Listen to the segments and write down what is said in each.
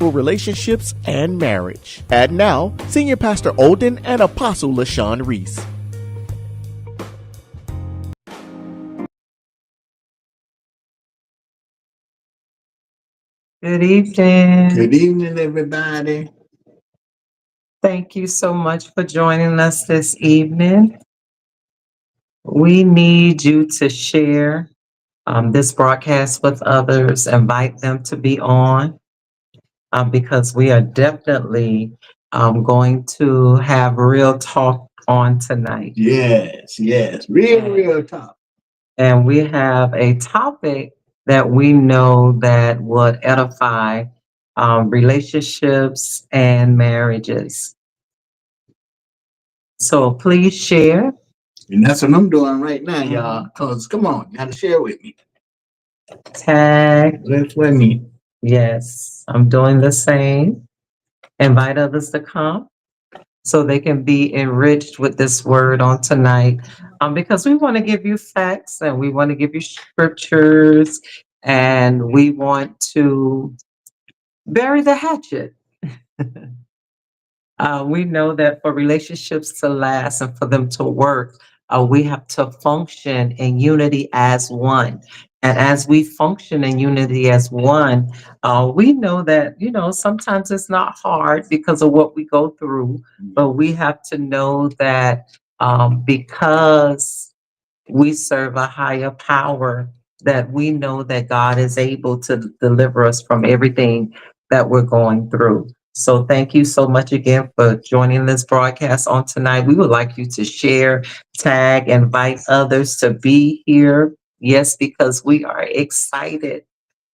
successful relationships and marriage. And now, Senior Pastor Olden and Apostle LaShawn Reese. Good evening. Good evening, everybody. Thank you so much for joining us this evening. We need you to share this broadcast with others, invite them to be on, because we are definitely going to have real talk on tonight. Yes, real talk. And we have a topic that we know that would edify relationships and marriages. So please share. And that's what I'm doing right now, y'all. Cause come on, you gotta share with me. Tag. Let's with me. Yes, I'm doing the same. Invite others to come so they can be enriched with this word on tonight. Because we want to give you facts and we want to give you scriptures and we want to bury the hatchet. We know that for relationships to last and for them to work, we have to function in unity as one. And as we function in unity as one, we know that, sometimes it's not hard because of what we go through, but we have to know that because we serve a higher power, that we know that God is able to deliver us from everything that we're going through. So thank you so much again for joining this broadcast on tonight. We would like you to share, tag, invite others to be here. Yes, because we are excited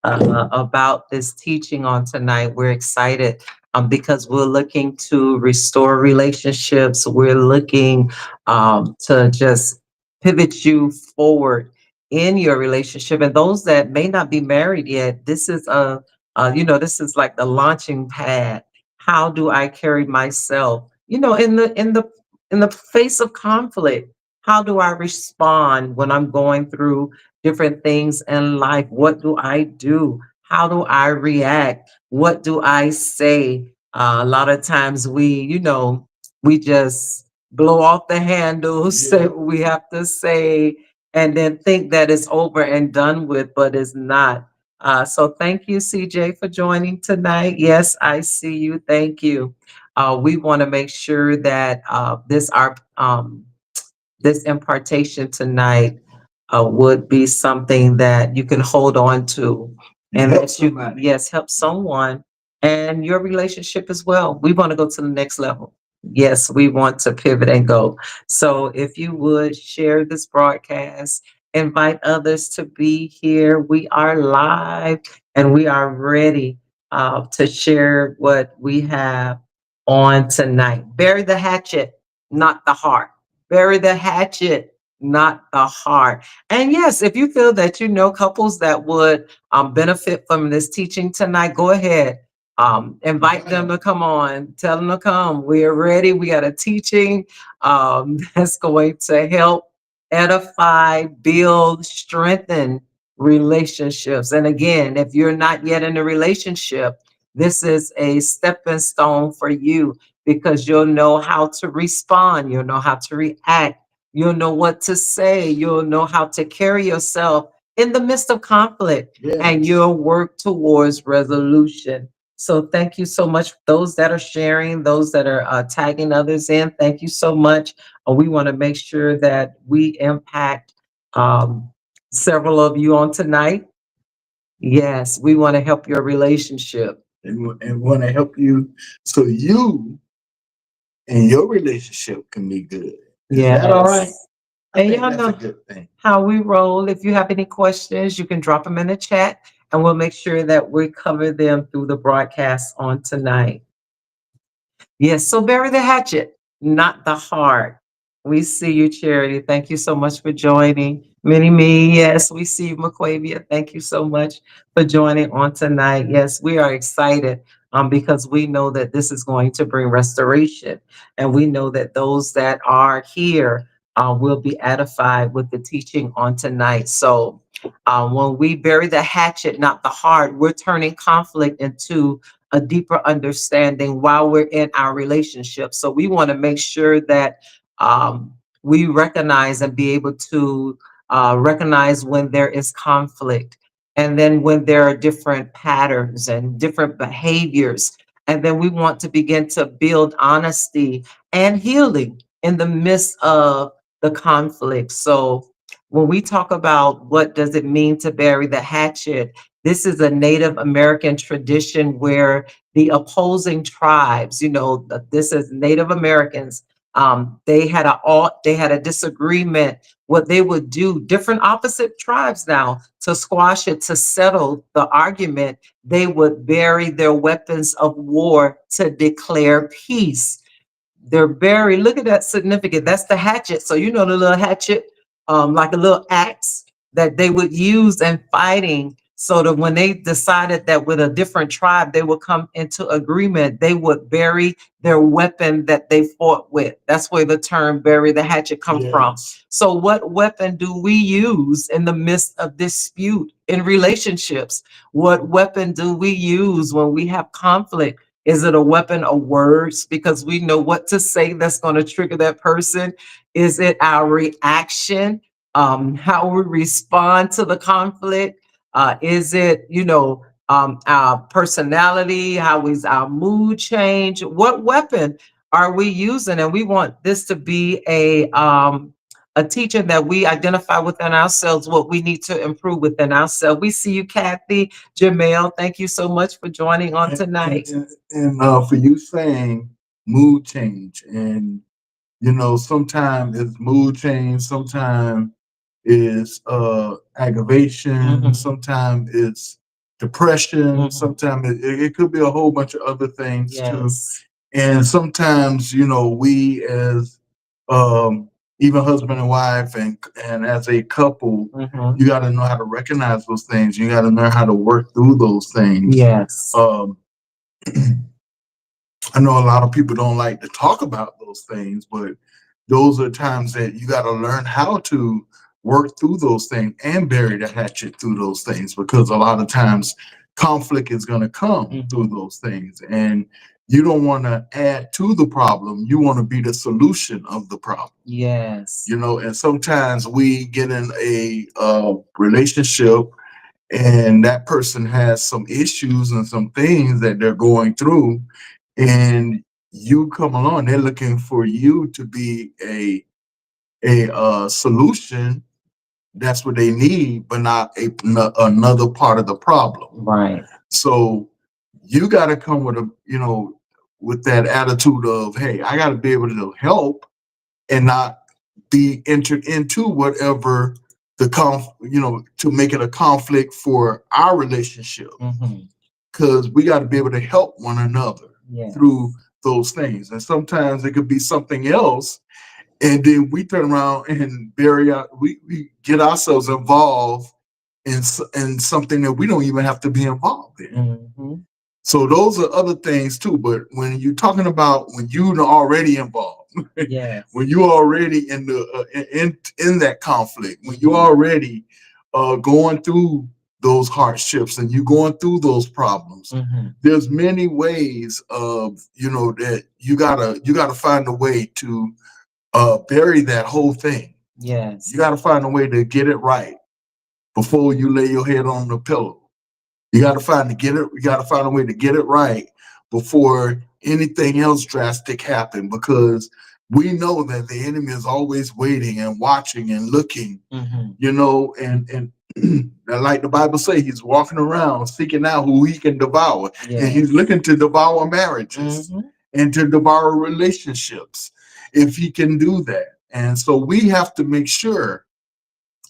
about this teaching on tonight. We're excited because we're looking to restore relationships. We're looking to just pivot you forward in your relationship. And those that may not be married yet, this is this is like the launching pad. How do I carry myself? In the face of conflict, how do I respond when I'm going through different things in life? What do I do? How do I react? What do I say? A lot of times we just blow off the handles, say what we have to say, and then think that it's over and done with, but it's not. So thank you, CJ, for joining tonight. Yes, I see you. Thank you. We want to make sure that this impartation tonight would be something that you can hold on to and help that you, somebody. yes, help someone and your relationship as well. We want to go to the next level. Yes, we want to pivot and go. So if you would share this broadcast, invite others to be here. We are live and we are ready to share what we have on tonight. Bury the hatchet, not the heart. Bury the hatchet, not the heart. And yes, if you feel that you know couples that would benefit from this teaching tonight, go ahead. Invite them to come on. Tell them to come. We are ready. We got a teaching that's going to help edify, build, strengthen relationships. And again, if you're not yet in a relationship, this is a stepping stone for you because you'll know how to respond, you'll know how to react, you'll know what to say, you'll know how to carry yourself in the midst of conflict, and you'll work towards resolution. So thank you so much. Those that are sharing, those that are tagging others in, thank you so much. We want to make sure that we impact several of you on tonight. Yes, we want to help your relationship. And want to help you so you and your relationship can be good. Is that all right? And y'all know how we roll. If you have any questions, you can drop them in the chat and we'll make sure that we cover them through the broadcast on tonight. Yes, so bury the hatchet, not the heart. We see you, Charity. Thank you so much for joining. Me, yes, we see you, McQuavia. Thank you so much for joining on tonight. Yes, we are excited because we know that this is going to bring restoration. And we know that those that are here will be edified with the teaching on tonight. So when we bury the hatchet, not the heart, we're turning conflict into a deeper understanding while we're in our relationship. So we want to make sure that we recognize and be able to recognize when there is conflict, and then when there are different patterns and different behaviors. And then we want to begin to build honesty and healing in the midst of the conflict. So when we talk about what does it mean to bury the hatchet, this is a Native American tradition where the opposing tribes, this is Native Americans, they had a disagreement. What they would do, different opposite tribes now, to squash it, to settle the argument, they would bury their weapons of war to declare peace. They're very, look at that significant. That's the hatchet. So the little hatchet, like a little axe that they would use in fighting. So that when they decided that with a different tribe, they would come into agreement, they would bury their weapon that they fought with. That's where the term bury the hatchet comes from. So what weapon do we use in the midst of dispute in relationships? What weapon do we use when we have conflict? Is it a weapon of words because we know what to say that's going to trigger that person? Is it our reaction, how we respond to the conflict? Is it, our personality? How is our mood change? What weapon are we using? And we want this to be a teaching that we identify within ourselves, what we need to improve within ourselves. We see you, Kathy, Jamel. Thank you so much for joining on tonight. And for you saying mood change, and sometimes it's mood change, sometimes is aggravation, sometimes it's depression, sometimes it could be a whole bunch of other things too. And sometimes we as even husband and wife and as a couple, you got to know how to recognize those things. You got to learn how to work through those things. I know a lot of people don't like to talk about those things, but those are times that you got to learn how to work through those things and bury the hatchet through those things, because a lot of times conflict is going to come through those things, and you don't want to add to the problem. You want to be the solution of the problem. And sometimes we get in a relationship and that person has some issues and some things that they're going through, and you come along, they're looking for you to be a solution. That's what they need, but not another part of the problem. So you got to come with with that attitude of, hey, I got to be able to help and not be entered into whatever to make it a conflict for our relationship. Because we got to be able to help one another through those things. And sometimes it could be something else. And then we turn around and we get ourselves involved in something that we don't even have to be involved in. So those are other things too. But when you're talking about when you're already involved, when you're already in that conflict, when you're already going through those hardships and you're going through those problems, there's many ways of that you gotta find a way to bury that whole thing. You got to find a way to get it right before you lay your head on the pillow. You got to find a way to get it right before anything else drastic happen, because we know that the enemy is always waiting and watching and looking, and like the Bible says, he's walking around seeking out who he can devour. And he's looking to devour marriages and to devour relationships if he can do that. And so we have to make sure,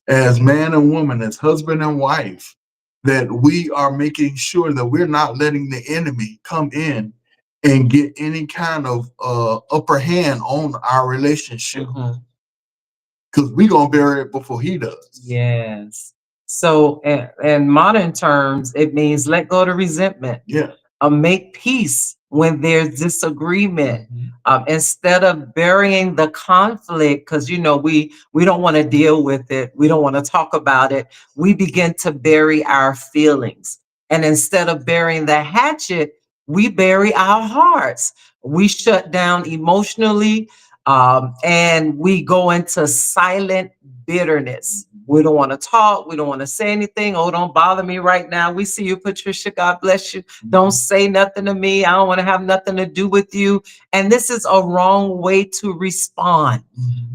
as man and woman, as husband and wife, that we are making sure that we're not letting the enemy come in and get any kind of upper hand on our relationship, because we're going to bury it before he does. So in modern terms, it means let go of the resentment. Make peace when there's disagreement, instead of burying the conflict, because we don't want to deal with it, we don't want to talk about it. We begin to bury our feelings, and instead of burying the hatchet, we bury our hearts. We shut down emotionally, and we go into silent bitterness. We don't want to talk. We don't want to say anything. Oh, don't bother me right now. We see you, Patricia. God bless you. Don't say nothing to me. I don't want to have nothing to do with you. And this is a wrong way to respond.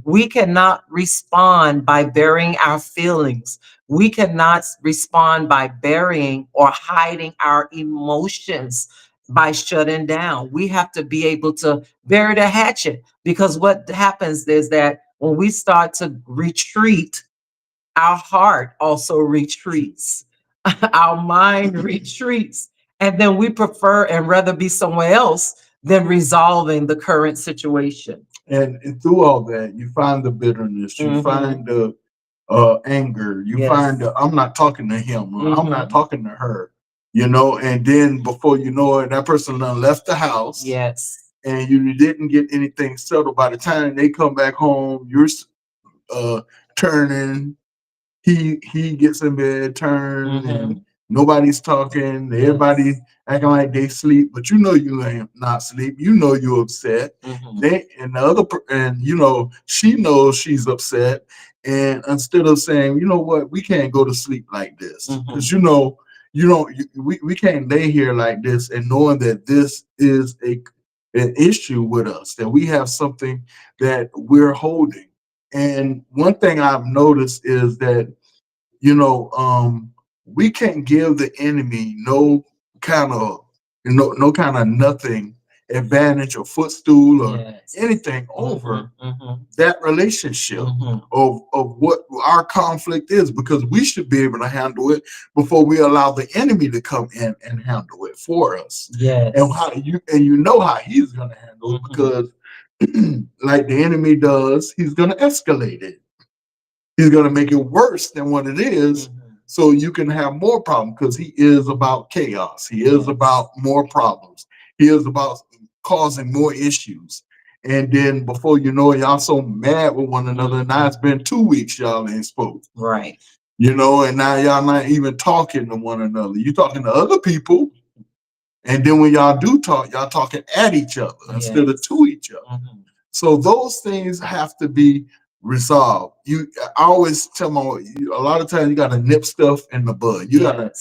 We cannot respond by burying our feelings. We cannot respond by burying or hiding our emotions, by shutting down. We have to be able to bury the hatchet, because what happens is that when we start to retreat, our heart also retreats, our mind retreats, and then we prefer and rather be somewhere else than resolving the current situation. And through all that, you find the bitterness, you find the anger, you find the, I'm not talking to him, I'm not talking to her, you know, and then before you know it, that person done left the house. Yes. And you didn't get anything settled. By the time they come back home, you're turning. He gets in bed, turn, and nobody's talking. Everybody acting like they sleep, but you know you ain't not sleep. You know you're upset. They and the other and you know she knows she's upset. And instead of saying, you know what, we can't go to sleep like this, because you know we can't lay here like this, and knowing that this is an issue with us, that we have something that we're holding. And one thing I've noticed is that, you know, we can't give the enemy no kind of nothing advantage or footstool or anything over that relationship of what our conflict is, because we should be able to handle it before we allow the enemy to come in and handle it for us. And how you know how he's going to handle it, because like the enemy does, he's going to escalate it. He's going to make it worse than what it is, so you can have more problems, because he is about chaos. He is about more problems. He is about causing more issues. And then before you know it, y'all so mad with one another. Now it's been 2 weeks y'all ain't spoke. Right. You know, and now y'all not even talking to one another. You talking to other people. And then when y'all do talk, y'all talking at each other instead of to each other. So those things have to be resolved. I always tell my, a lot of times you got to nip stuff in the bud. You gotta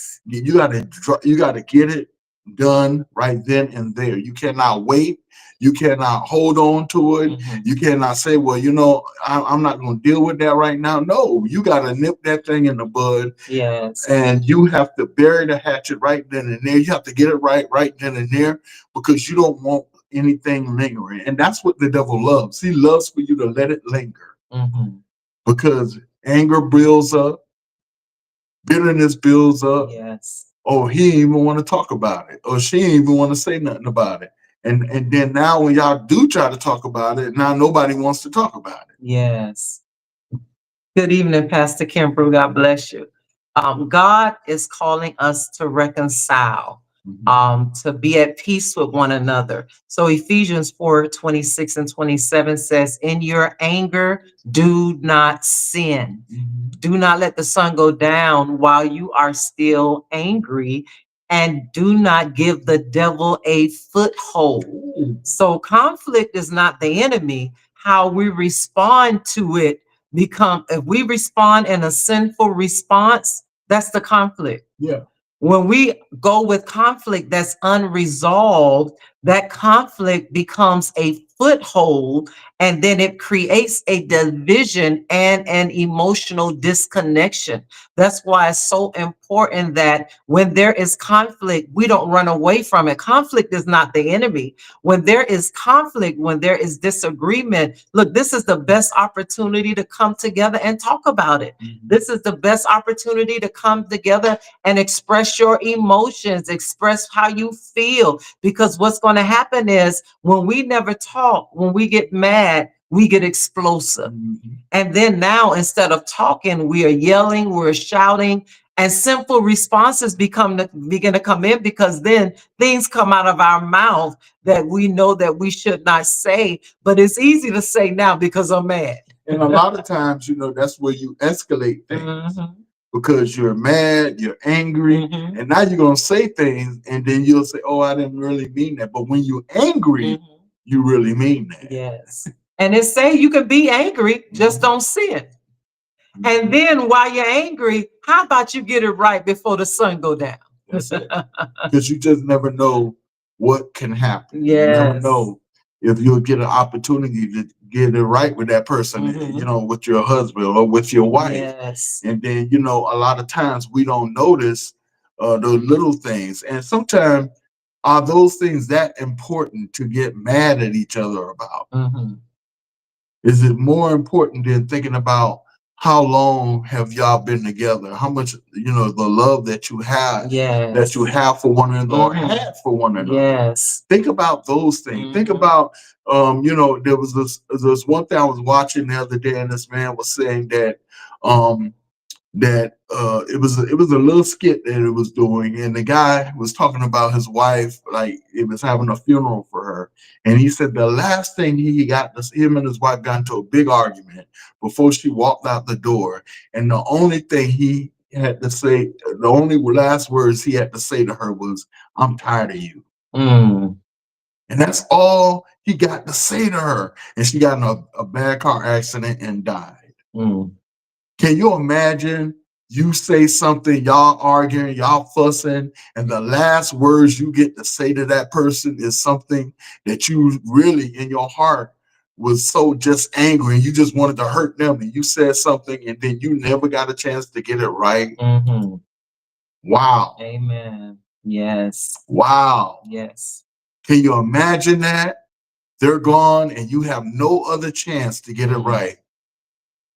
get it done right then and there. You cannot wait. You cannot hold on to it. You cannot say, well, you know, I'm not going to deal with that right now. No, you got to nip that thing in the bud. And you have to bury the hatchet right then and there. You have to get it right then and there, because you don't want anything lingering. And that's what the devil loves. He loves for you to let it linger, because anger builds up, bitterness builds up. Oh, he didn't even want to talk about it, or she didn't even want to say nothing about it. And then now when y'all do try to talk about it, now nobody wants to talk about it. Good evening, Pastor Kimbrough. God bless you. God is calling us to reconcile, to be at peace with one another. So Ephesians 4:26 and 27 says, in your anger, do not sin. Do not let the sun go down while you are still angry, and do not give the devil a foothold. So conflict is not the enemy. How we respond to it if we respond in a sinful response, that's the conflict. When we go with conflict that's unresolved, that conflict becomes a foothold, and then it creates a division and an emotional disconnection. That's why it's so important that when there is conflict, we don't run away from it. Conflict is not the enemy. When there is conflict, when there is disagreement, look, this is the best opportunity to come together and talk about it. This is the best opportunity to come together and express your emotions, express how you feel, because what's going to happen is when we never talk, when we get mad, we get explosive. And then now, instead of talking, we are yelling, we're shouting, and simple responses begin to come in, because then things come out of our mouth that we know that we should not say, but it's easy to say now because I'm mad. And a lot of times, you know, that's where you escalate things. because you're mad, you're angry, and now you're gonna say things, and then you'll say, "Oh, I didn't really mean that." But when you're angry, you really mean that. Yes. And it say you can be angry, just don't sin. And then while you're angry, how about you get it right before the sun go down? That's it. Because you just never know what can happen. Yes. You never know if you'll get an opportunity to get it right with that person, you know, with your husband or with your wife. Yes. And then, you know, a lot of times we don't notice the little things. And sometimes are those things that important to get mad at each other about? Is it more important than thinking about how long have y'all been together? How much, you know, the love that you have, that you have for one another or had for one another. Yes. Think about those things. Think about, you know, there was this one thing I was watching the other day, and this man was saying that it was a little skit that it was doing, and the guy was talking about his wife, like it was having a funeral for her, and he said the last thing him and his wife got into a big argument before she walked out the door, and the only thing he had to say, the only last words he had to say to her was, "I'm tired of you." And that's all he got to say to her, and she got in a bad car accident and died. Can you imagine you say something, y'all arguing, y'all fussing, and the last words you get to say to that person is something that you really in your heart was so just angry and you just wanted to hurt them, and you said something and then you never got a chance to get it right? Wow. Amen. Yes. Wow. Yes. Can you imagine that? They're gone and you have no other chance to get it right.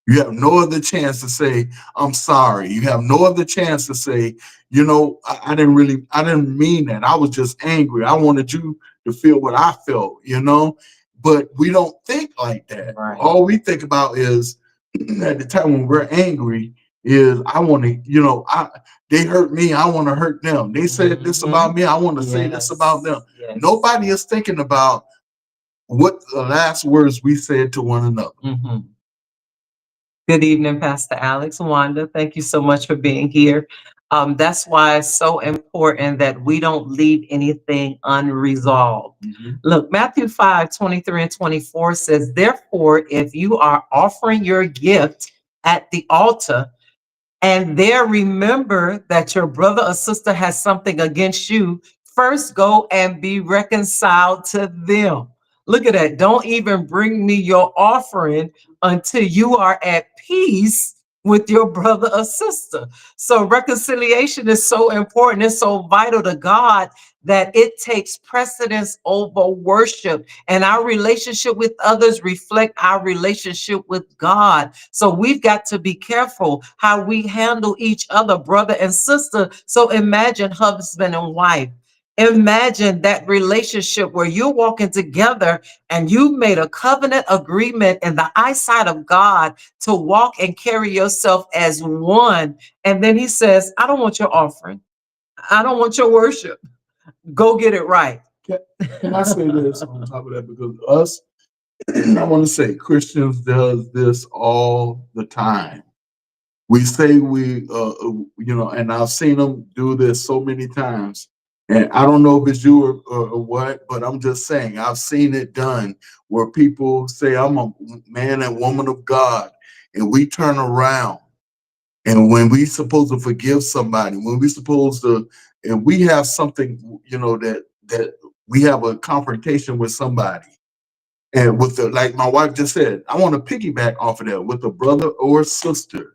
You have no other chance to say, "I'm sorry." You have no other chance to say, "You know, I didn't mean that. I was just angry. I wanted you to feel what I felt," you know? But we don't think like that. Right. All we think about is at the time when we're angry is, I want to, you know, they hurt me, I want to hurt them. They said this about me, I want to say this about them. Nobody is thinking about what the last words we said to one another. Good evening, Pastor Alex, Wanda. Thank you so much for being here. That's why it's so important that we don't leave anything unresolved. Look, Matthew 5:23 and 24 says, "Therefore, if you are offering your gift at the altar, and there remember that your brother or sister has something against you, first go and be reconciled to them." Look at that. Don't even bring me your offering until you are at peace with your brother or sister. So reconciliation is so important. It's so vital to God that it takes precedence over worship, and our relationship with others reflect our relationship with God. So we've got to be careful how we handle each other, brother and sister. So imagine husband and wife. Imagine that relationship where you're walking together and you made a covenant agreement in the eyesight of God to walk and carry yourself as one. And then he says, "I don't want your offering. I don't want your worship. Go get it right." Can I say this on top of that? Because us, I want to say Christians does this all the time. We say you know, and I've seen them do this so many times. And I don't know if it's you or what, but I'm just saying, I've seen it done where people say, "I'm a man and woman of God," and we turn around. And when we supposed to forgive somebody, when we supposed to, and we have something, you know, that we have a confrontation with somebody, and with the, like my wife just said, I want to piggyback off of that with a brother or sister,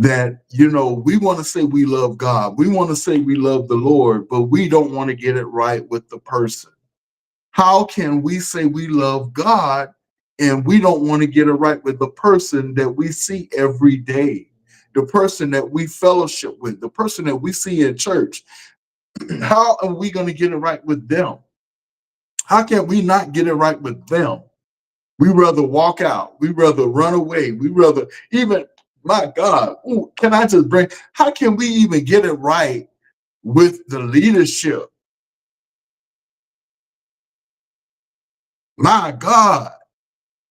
that, you know, we want to say we love God, we want to say we love the Lord, but we don't want to get it right with the person. How can we say we love God and we don't want to get it right with the person that we see every day, the person that we fellowship with, the person that we see in church? How are we going to get it right with them? How can we not get it right with them? We rather walk out. We rather run away. We rather even, my God, can I just bring, how can we even get it right with the leadership? My God,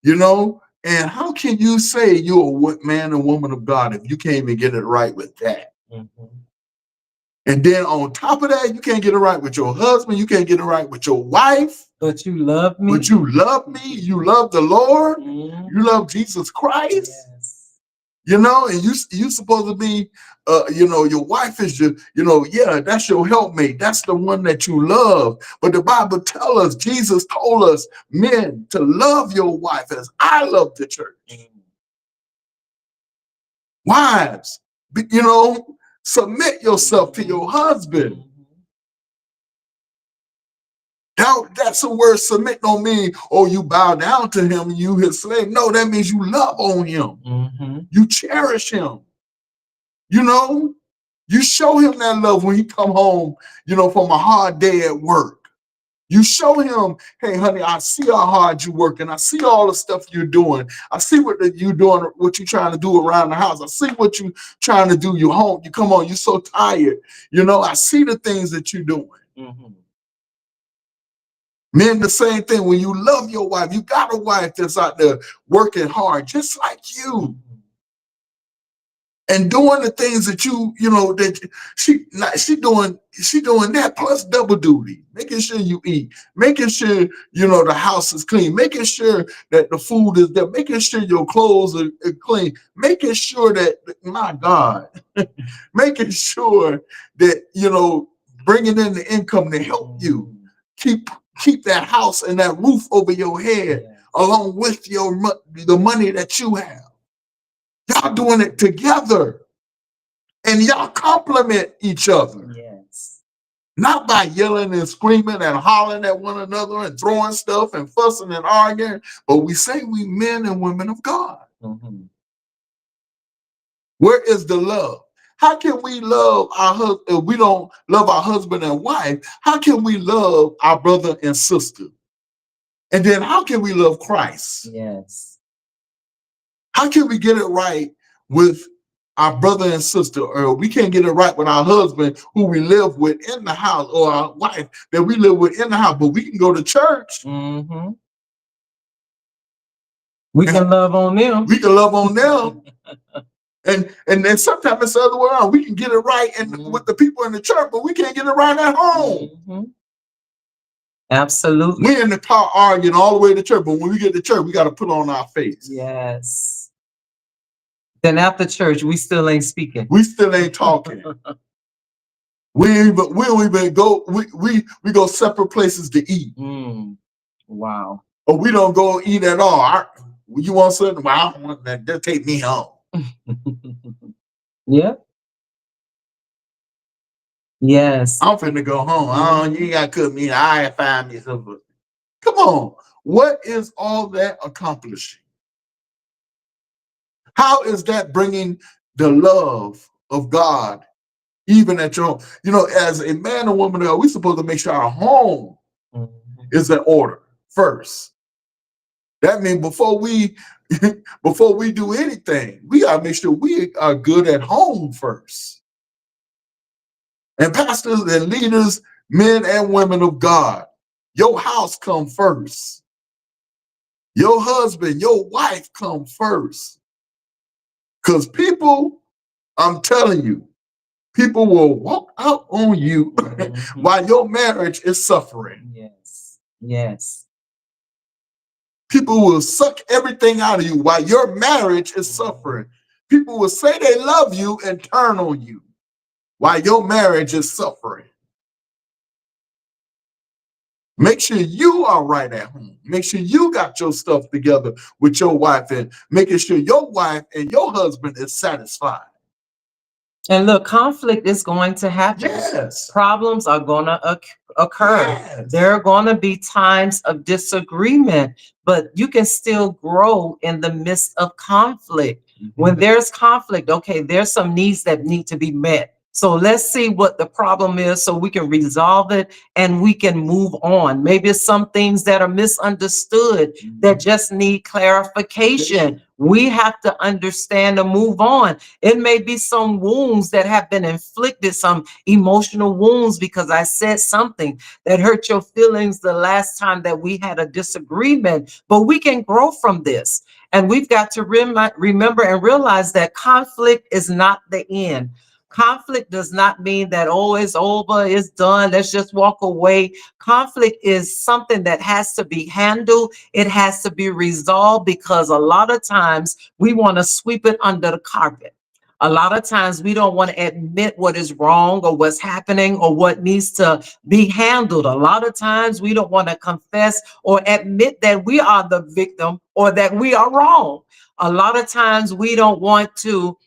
you know, And how can you say you're a man and woman of God if you can't even get it right with that? And then on top of that, you can't get it right with your husband. You can't get it right with your wife. But you love me. But you love me. You love the Lord. You love Jesus Christ. Yes. You know, and you supposed to be, you know, your wife is your, you know, yeah, that's your helpmate. That's the one that you love. But the Bible tells us, Jesus told us, men, to love your wife as I love the church. Wives, you know, submit yourself to your husband. Now, that's the word submit don't mean, oh, you bow down to him, you his slave. No, that means you love on him. You cherish him. You know, you show him that love when he come home, you know, from a hard day at work. You show him, hey, honey, I see how hard you work, and I see all the stuff you're doing. I see what you're doing, what you're trying to do around the house. I see what you're trying to do. You home, you come on, you're so tired. You know, I see the things that you're doing. Men, the same thing. When you love your wife, you got a wife that's out there working hard, just like you. And doing the things that you know, that she doing that plus double duty, making sure you eat, making sure, you know, the house is clean, making sure that the food is there, making sure your clothes are clean, making sure that, my God, making sure that, you know, bringing in the income to help you keep that house and that roof over your head, along with the money that you have. Y'all doing it together, and y'all compliment each other. Yes. Not by yelling and screaming and hollering at one another and throwing stuff and fussing and arguing, but we say we men and women of God. Where is the love? How can we love our husband if we don't love our husband and wife? How can we love our brother and sister? And then how can we love Christ? Yes. How can we get it right with our brother and sister, or we can't get it right with our husband who we live with in the house, or our wife that we live with in the house, but we can go to church. We can love on them. We can love on them. And then sometimes it's the other way around. We can get it right with the people in the church, but we can't get it right at home. Absolutely. We're in the car arguing all the way to church, but when we get to church, we got to put on our face. Yes. Then after church, we still ain't speaking. We still ain't talking. we don't even go. We go separate places to eat. Wow. Or we don't go eat at all. You want something? Well, I don't want that. Just take me home. Yeah. Yes. I'm finna go home. You ain't gotta cook me. I find me something. Come on. What is all that accomplishing? How is that bringing the love of God even at your home? You know, as a man and woman, we're supposed to make sure our home is in order first. That means before we do anything, we gotta make sure we are good at home first. And pastors and leaders, men and women of God, your house come first. Your husband, your wife come first. Because people, I'm telling you, people will walk out on you while your marriage is suffering. Yes. Yes. People will suck everything out of you while your marriage is suffering. People will say they love you and turn on you while your marriage is suffering. Make sure you are right at home. Make sure you got your stuff together with your wife, and making sure your wife and your husband is satisfied. And look, conflict is going to happen. Yes. Problems are going to occur. Yes. There are going to be times of disagreement, but you can still grow in the midst of conflict. When there's conflict, okay, there's some needs that need to be met. So let's see what the problem is so we can resolve it and we can move on. Maybe it's some things that are misunderstood that just need clarification. We have to understand and move on. It may be some wounds that have been inflicted, some emotional wounds because I said something that hurt your feelings the last time that we had a disagreement, but we can grow from this. And we've got to remember and realize that conflict is not the end. Conflict does not mean that, oh, it's over, it's done, let's just walk away. Conflict is something that has to be handled. It has to be resolved because a lot of times we want to sweep it under the carpet. A lot of times we don't want to admit what is wrong or what's happening or what needs to be handled. A lot of times we don't want to confess or admit that we are the victim or that we are wrong. A lot of times we don't want to,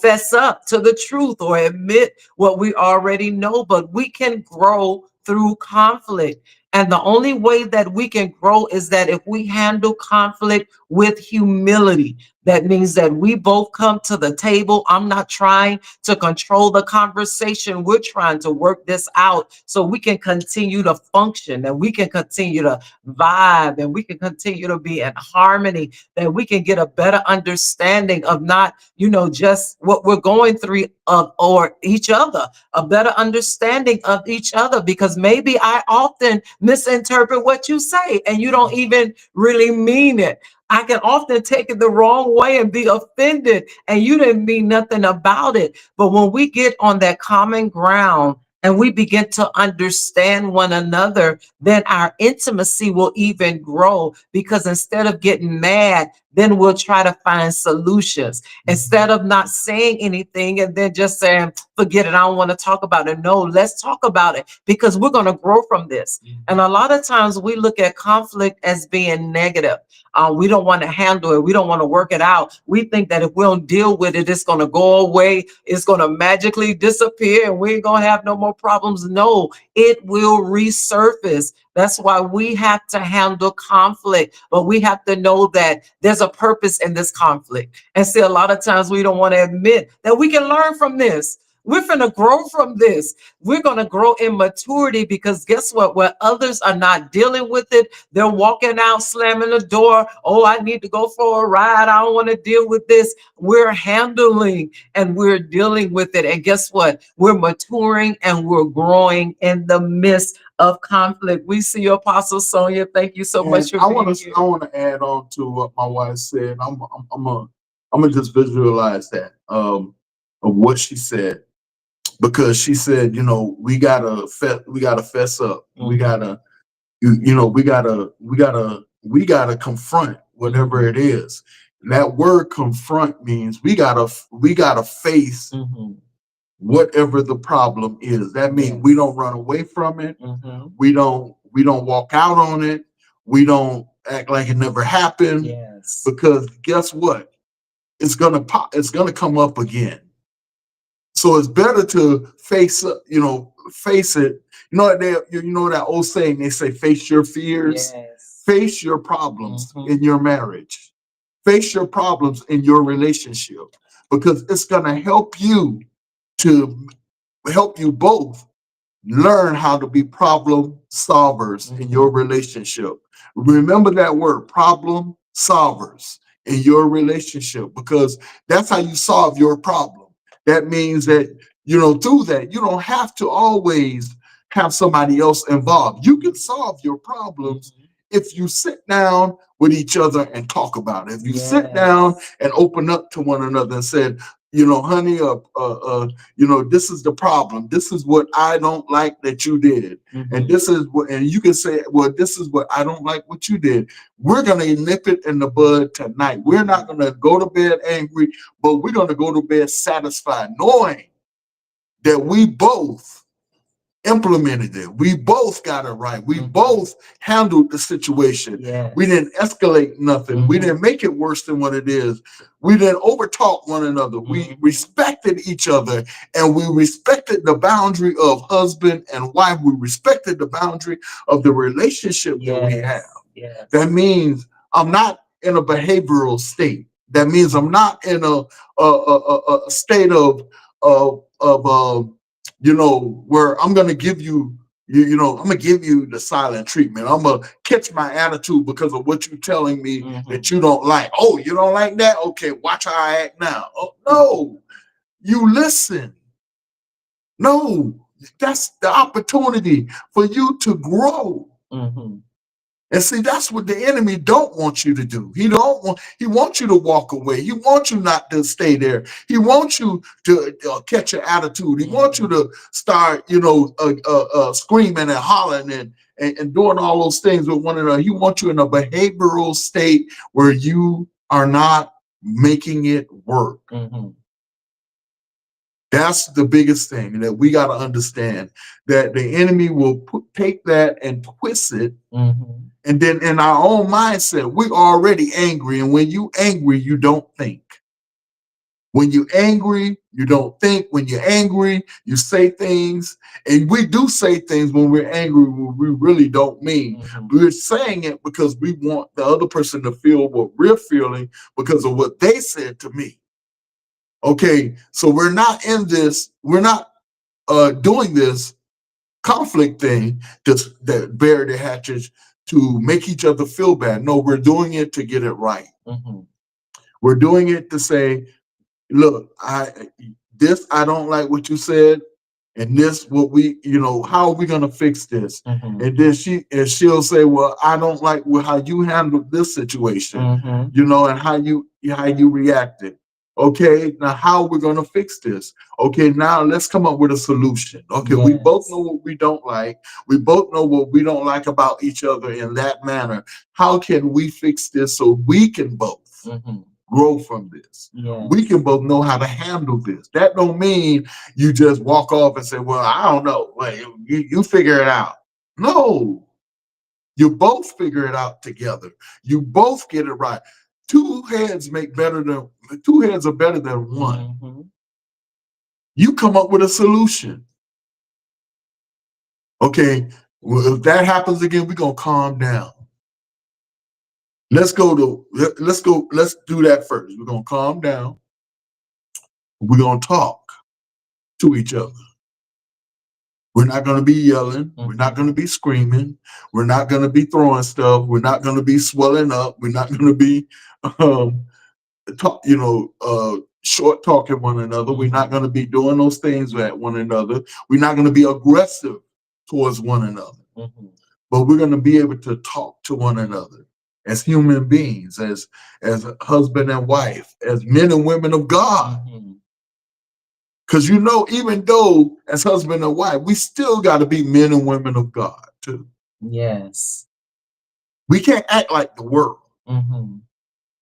fess up to the truth or admit what we already know, but we can grow through conflict. And the only way that we can grow is that if we handle conflict with humility. That means that we both come to the table. I'm not trying to control the conversation. We're trying to work this out so we can continue to function and we can continue to vibe and we can continue to be in harmony, that we can get a better understanding of not, just what we're going through or each other, a better understanding of each other, because maybe I often misinterpret what you say and you don't even really mean it. I can often take it the wrong way and be offended, and you didn't mean nothing about it. But when we get on that common ground and we begin to understand one another, then our intimacy will even grow, because instead of getting mad, then we'll try to find solutions instead of not saying anything and then just saying, forget it, I don't want to talk about it. No, let's talk about it because we're going to grow from this. And a lot of times we look at conflict as being negative. We don't want to handle it. We don't want to work it out. We think that if we don't deal with it, it's going to go away. It's going to magically disappear and we ain't going to have no more problems. No, it will resurface. That's why we have to handle conflict, but we have to know that there's a purpose in this conflict. And see, a lot of times we don't want to admit that we can learn from this. We're going to grow from this. We're going to grow in maturity, because guess what? Where others are not dealing with it, they're walking out, slamming the door. Oh, I need to go for a ride. I don't want to deal with this. We're handling and we're dealing with it. And guess what? We're maturing and we're growing in the midst of conflict. We see you, Apostle Sonia. Thank you so much for being here. I want to add on to what my wife said. I'm gonna just visualize that of what she said. Because she said, we gotta fess up. We gotta, we gotta confront whatever it is. And that word confront means we gotta face whatever the problem is. That means we don't run away from it. We don't walk out on it. We don't act like it never happened. Yes. Because guess what? It's gonna come up again. So it's better to face it. Face it. You know that old saying, they say, face your fears. Yes. Face your problems in your marriage. Face your problems in your relationship, because it's going to help you both learn how to be problem solvers in your relationship. Remember that word, problem solvers, in your relationship, because that's how you solve your problem. That means that, through that, you don't have to always have somebody else involved. You can solve your problems if you sit down with each other and talk about it. If you sit down and open up to one another and said, honey, this is the problem. This is what I don't like that you did. And this is what, and you can say, well, this is what I don't like what you did. We're going to nip it in the bud tonight. We're not going to go to bed angry, but we're going to go to bed satisfied, knowing that we both implemented it. We both got it right. We both handled the situation. Yes. We didn't escalate nothing. We didn't make it worse than what it is. We didn't overtalk one another. We respected each other, and we respected the boundary of husband and wife. We respected the boundary of the relationship that we have. Yes. That means I'm not in a behavioral state. That means I'm not in a state of where I'm going to give you, I'm going to give you the silent treatment. I'm going to catch my attitude because of what you're telling me that you don't like. Oh, you don't like that? Okay, watch how I act now. Oh, no, you listen. No, that's the opportunity for you to grow. And see, that's what the enemy don't want you to do. He wants you to walk away. He wants you not to stay there. He wants you to catch your attitude. He wants you to start, screaming and hollering and doing all those things with one another. He wants you in a behavioral state where you are not making it work. That's the biggest thing that we got to understand, that the enemy will take that and twist it. And then in our own mindset, we're already angry. And when you angry, you don't think. When you're angry, you don't think. When you're angry, you say things. And we do say things when we're angry, we really don't mean. We're saying it because we want the other person to feel what we're feeling because of what they said to me. Okay, so we're not in this, we're not doing this conflict thing that bury the hatchet to make each other feel bad. No, we're doing it to get it right. We're doing it to say, look, I don't like what you said, and this what we, how are we gonna fix this? And then she'll say, well, I don't like how you handled this situation, and how you reacted. Okay, now how are we gonna fix this? Okay, now let's come up with a solution. Okay, we both know what we don't like. We both know what we don't like about each other in that manner. How can we fix this so we can both grow from this? We can both know how to handle this. That don't mean you just walk off and say, well, I don't know. Well, you figure it out. No, you both figure it out together. You both get it right. Two heads are better than one. You come up with a solution. Okay, well, if that happens again, we're gonna calm down. Let's do that first. We're gonna calm down. We're gonna talk to each other. We're not gonna be yelling. We're not gonna be screaming. We're not gonna be throwing stuff. We're not gonna be swelling up. We're not gonna be short talking one another. We're not going to be doing those things at one another. We're not going to be aggressive towards one another. But we're going to be able to talk to one another as human beings, as husband and wife, as men and women of God. Because even though as husband and wife, we still got to be men and women of God too. Yes. We can't act like the world.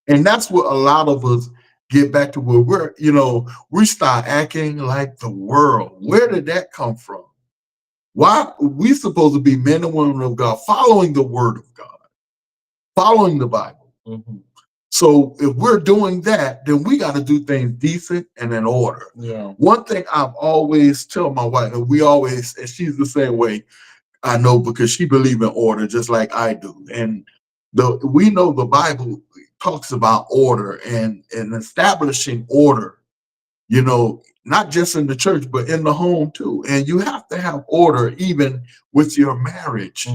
And that's what a lot of us get back to, where we start acting like the world. Where did that come from? Why we supposed to be men and women of God, following the word of God, following the Bible. So if we're doing that, then we got to do things decent and in order. One thing I've always tell my wife, and she's the same way, I know, because she believes in order just like I do. And we know the Bible talks about order and establishing order, not just in the church, but in the home too. And you have to have order even with your marriage.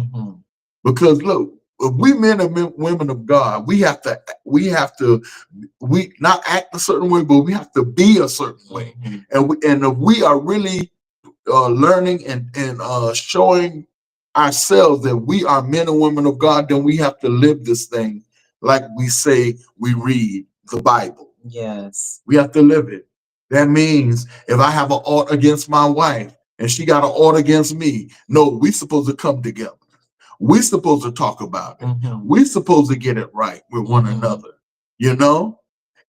Because look, if we men and women of God, we have to not act a certain way, but we have to be a certain way. And if we are really learning and showing ourselves that we are men and women of God, then we have to live this thing like we say we read the Bible. Yes. We have to live it. That means if I have an ought against my wife and she got an ought against me, no, we supposed to come together. We supposed to talk about it. We supposed to get it right with one another,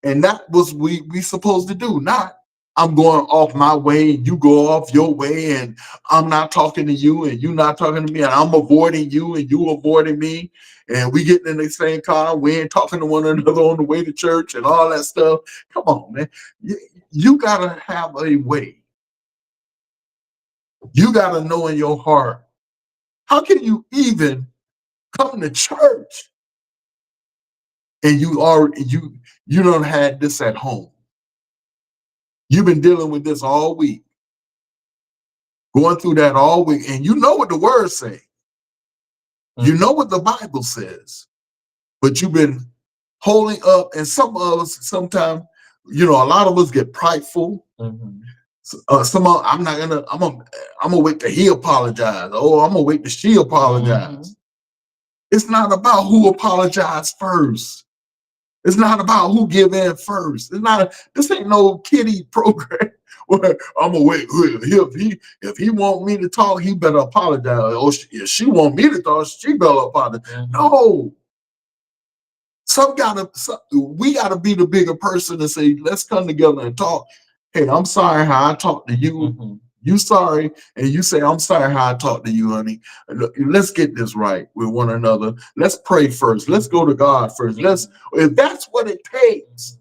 And that was we supposed to do, not I'm going off my way and you go off your way and I'm not talking to you and you not talking to me and I'm avoiding you and you avoiding me and we getting in the same car. We ain't talking to one another on the way to church and all that stuff. Come on, man. You got to have a way. You got to know in your heart, how can you even come to church and you don't have this at home? You've been dealing with this all week. going through that all week, and you know what the words say. You know what the Bible says, but you've been holding up, and some of us sometimes, a lot of us get prideful. Some of I'm gonna wait till he apologize. Oh, I'm gonna wait till she apologize. It's not about who apologized first. It's not about who give in first. This ain't no kiddie program where I'm gonna wait. If he want me to talk, he better apologize. Or if she want me to talk, she better apologize. No. We gotta be the bigger person and say, let's come together and talk. Hey, I'm sorry how I talked to you. You sorry, and you say, I'm sorry how I talked to you, honey. Let's get this right with one another. Let's pray first. Let's go to God first. If that's what it takes,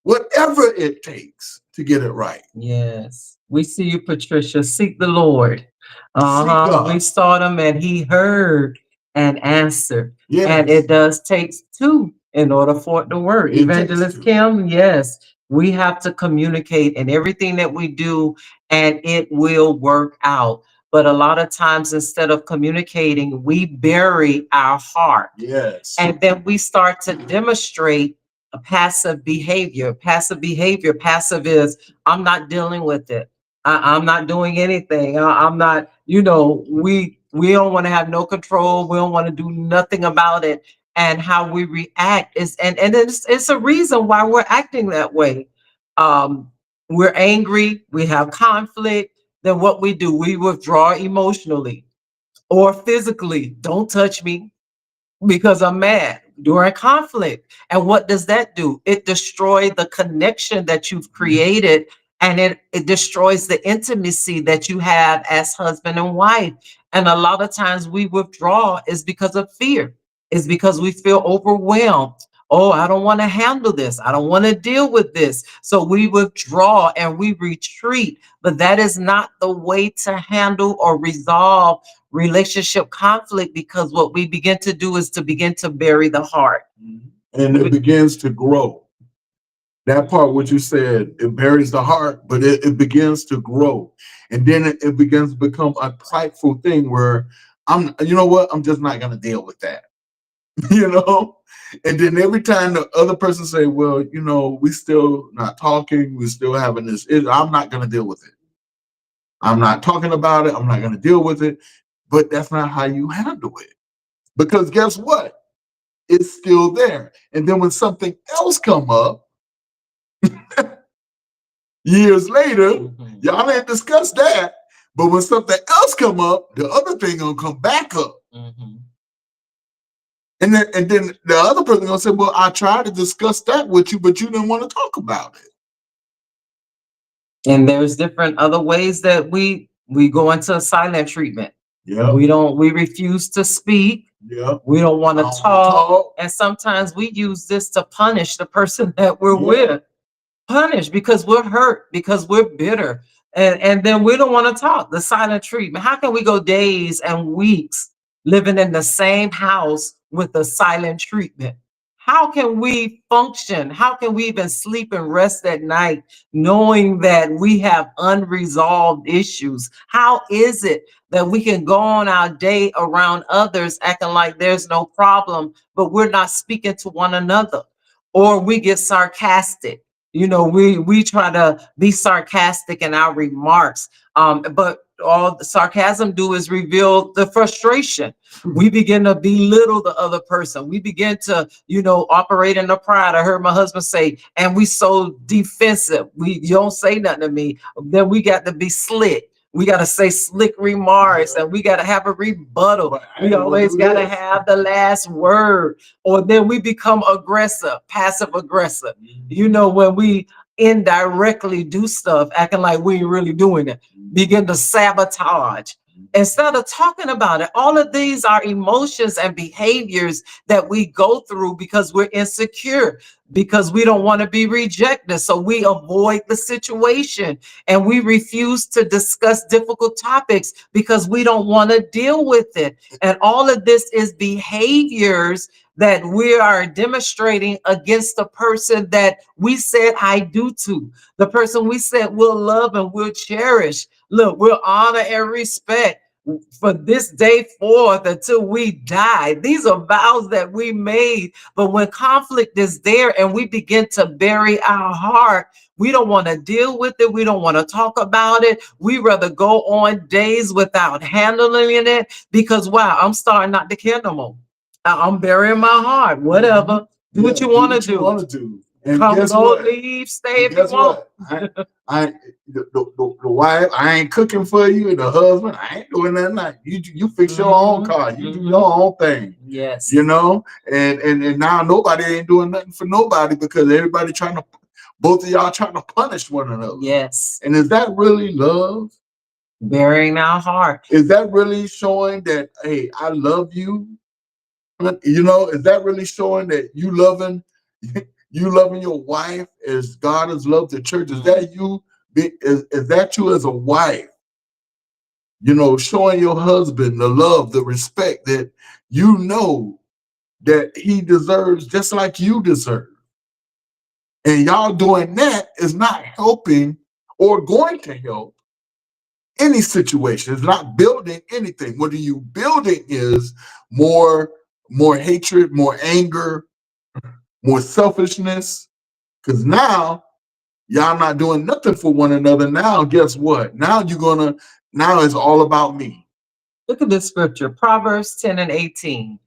whatever it takes to get it right. Yes. We see you, Patricia. Seek the Lord. We sought him and he heard and answered. Yes. And it does take two in order for it to work. Evangelist Kim, yes. We have to communicate in everything that we do, and it will work out. But a lot of times, instead of communicating, we bury our heart. Yes. And then we start to demonstrate a passive behavior. Passive is, I'm not dealing with it. I'm not doing anything. I'm not, we don't want to have no control. We don't want to do nothing about it. And how we react is, and it's a reason why we're acting that way. We're angry, we have conflict. Then what we do, we withdraw emotionally or physically. Don't touch me because I'm mad during conflict. And what does that do? It destroys the connection that you've created, and it destroys the intimacy that you have as husband and wife. And a lot of times we withdraw is because of fear. It's because we feel overwhelmed. Oh, I don't want to handle this. I don't want to deal with this. So we withdraw and we retreat. But that is not the way to handle or resolve relationship conflict, because what we begin to do is to begin to bury the heart. And it begins to grow. That part, what you said, it buries the heart, but it begins to grow. And then it begins to become a prideful thing where I'm just not going to deal with that. And then every time the other person say, well, we still not talking, we still having this, I'm not going to deal with it. I'm not talking about it. I'm not going to deal with it. But that's not how you handle it. Because guess what? It's still there. And then when something else come up, years later, y'all ain't discussed that. But when something else come up, the other thing gonna come back up. And then the other person gonna say, well, I tried to discuss that with you, but you didn't want to talk about it. And there's different other ways that we go into a silent treatment. Yeah. We refuse to speak. Yeah. We don't want to talk. And sometimes we use this to punish the person that we're with. Punish because we're hurt, because we're bitter. And then we don't want to talk. The silent treatment. How can we go days and weeks living in the same house with a silent treatment? How can we function? How can we even sleep and rest at night knowing that we have unresolved issues? How is it that we can go on our day around others acting like there's no problem, but we're not speaking to one another? Or we get sarcastic. We try to be sarcastic in our remarks, but all the sarcasm do is reveal the frustration. We begin to belittle the other person. We begin to, operate in the pride. I heard my husband say, and we so defensive. You don't say nothing to me. Then we got to be slick. We got to say slick remarks, and we got to have a rebuttal. We always got to have the last word, or then we become aggressive, passive aggressive. When we indirectly do stuff, acting like we ain't really doing it, begin to sabotage. Instead of talking about it, all of these are emotions and behaviors that we go through because we're insecure, because we don't want to be rejected. So we avoid the situation and we refuse to discuss difficult topics because we don't want to deal with it. And all of this is behaviors that we are demonstrating against the person that we said I do to, the person we said we'll love and we'll cherish. Look, we'll honor and respect for this day forth until we die. These are vows that we made. But when conflict is there and we begin to bury our heart, we don't want to deal with it. We don't want to talk about it. We rather go on days without handling it because, wow, I'm starting not to care no more. I'm burying my heart. Whatever. Do what you want to do. And come, guess go, what? leave, stay And if you guess want. what? The wife, I ain't cooking for you, and the husband, I ain't doing that. You fix your own car, you do your own thing. Yes. You know, and now nobody ain't doing nothing for nobody because everybody both of y'all trying to punish one another. Yes. And is that really love? Burying our heart. Is that really showing that, hey, I love you? You know, is that really showing that you loving your wife as God has loved the church? Is that you? Is that you as a wife? You know, showing your husband the love, the respect that you know that he deserves just like you deserve. And y'all doing that is not helping or going to help any situation. It's not building anything. What are you building is more hatred, more anger, more selfishness. Because now y'all not doing nothing for one another. Now, guess what? Now it's all about me. Look at this scripture, Proverbs 10:18.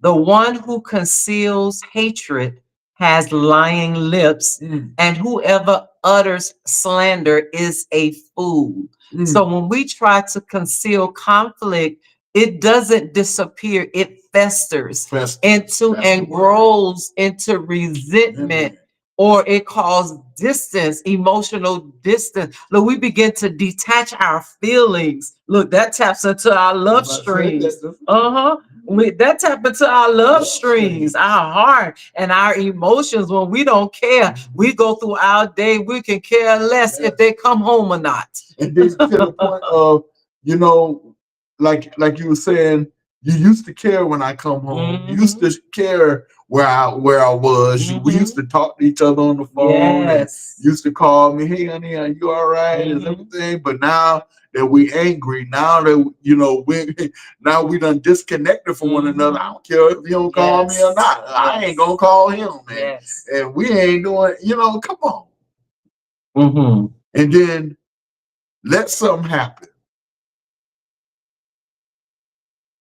The one who conceals hatred has lying lips, and whoever utters slander is a fool. So when we try to conceal conflict, it doesn't disappear. It festers and grows into resentment, or it causes distance, emotional distance. Look, we begin to detach our feelings. Look, that taps into our love streams. That taps into our love streams, our heart and our emotions. When we don't care, we go through our day. We can care less if they come home or not. And then to the point of, you know, like you were saying, you used to care when I come home. You used to care where I was. We used to talk to each other on the phone. Yes. And used to call me, hey honey, are you all right? Is everything? But now that we angry, now that we done disconnected from one another. I don't care if you don't call me or not. I ain't gonna call him, man. And we ain't doing, come on. And then let something happen.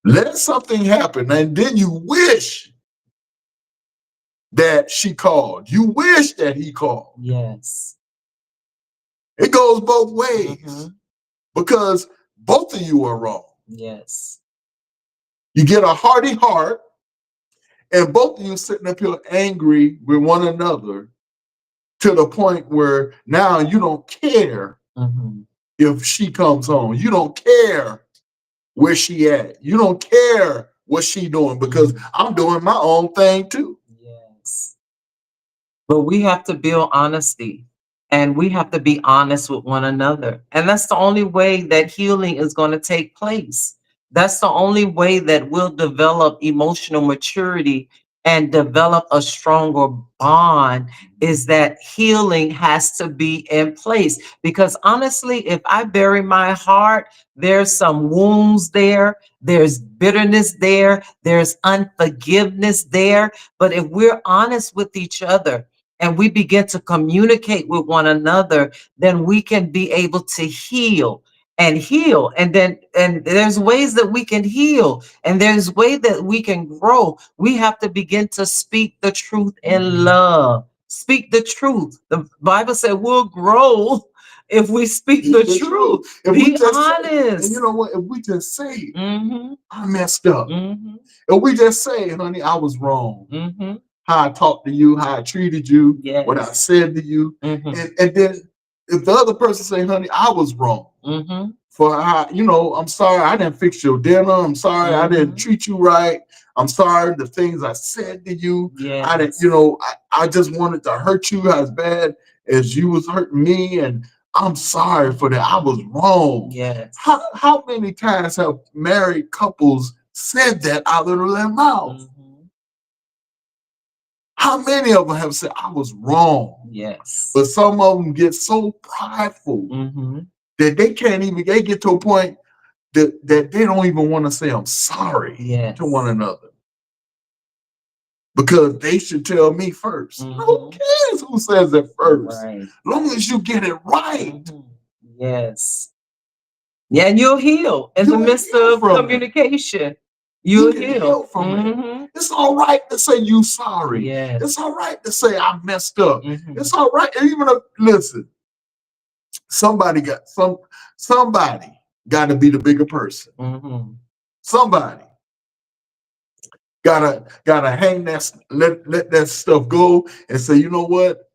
Let something happen, and then you wish that she called. You wish that he called. Yes. It goes both ways because both of you are wrong. Yes. You get a hearty heart, and both of you sitting up here angry with one another to the point where now you don't care if she comes home. You don't care where she at. You don't care what she doing because I'm doing my own thing too. Yes. But we have to build honesty, and we have to be honest with one another. And that's the only way that healing is going to take place. That's the only way that we'll develop emotional maturity and develop a stronger bond, is that healing has to be in place. Because honestly, if I bury my heart, there's some wounds there, there's bitterness there, there's unforgiveness there. But if we're honest with each other and we begin to communicate with one another, then we can be able to heal. And there's ways that we can heal, and there's ways that we can grow. We have to begin to speak the truth in love. Speak the truth. The Bible said we'll grow if we speak the truth. Be honest. And you know what? If we just say, I messed up. If we just say, honey, I was wrong. How I talked to you, how I treated you, what I said to you. And then if the other person say, honey, I was wrong for how, I'm sorry I didn't fix your dinner. I'm sorry I didn't treat you right. I'm sorry the things I said to you. I didn't, I just wanted to hurt you as bad as you was hurting me. And I'm sorry for that. I was wrong. Yes. How many times have married couples said that out of their mouth? How many of them have said, I was wrong? Yes. But some of them get so prideful that they can't even, they get to a point that they don't even want to say I'm sorry to one another. Because they should tell me first. Who cares who says it first? As long as you get it right. Yes. Yeah, and you'll heal in the midst of communication. You'll heal from it. It's all right to say you sorry. Yes. It's all right to say I messed up. It's all right. And even if, listen, somebody got to be the bigger person. Somebody gotta hang that, let that stuff go and say, you know what?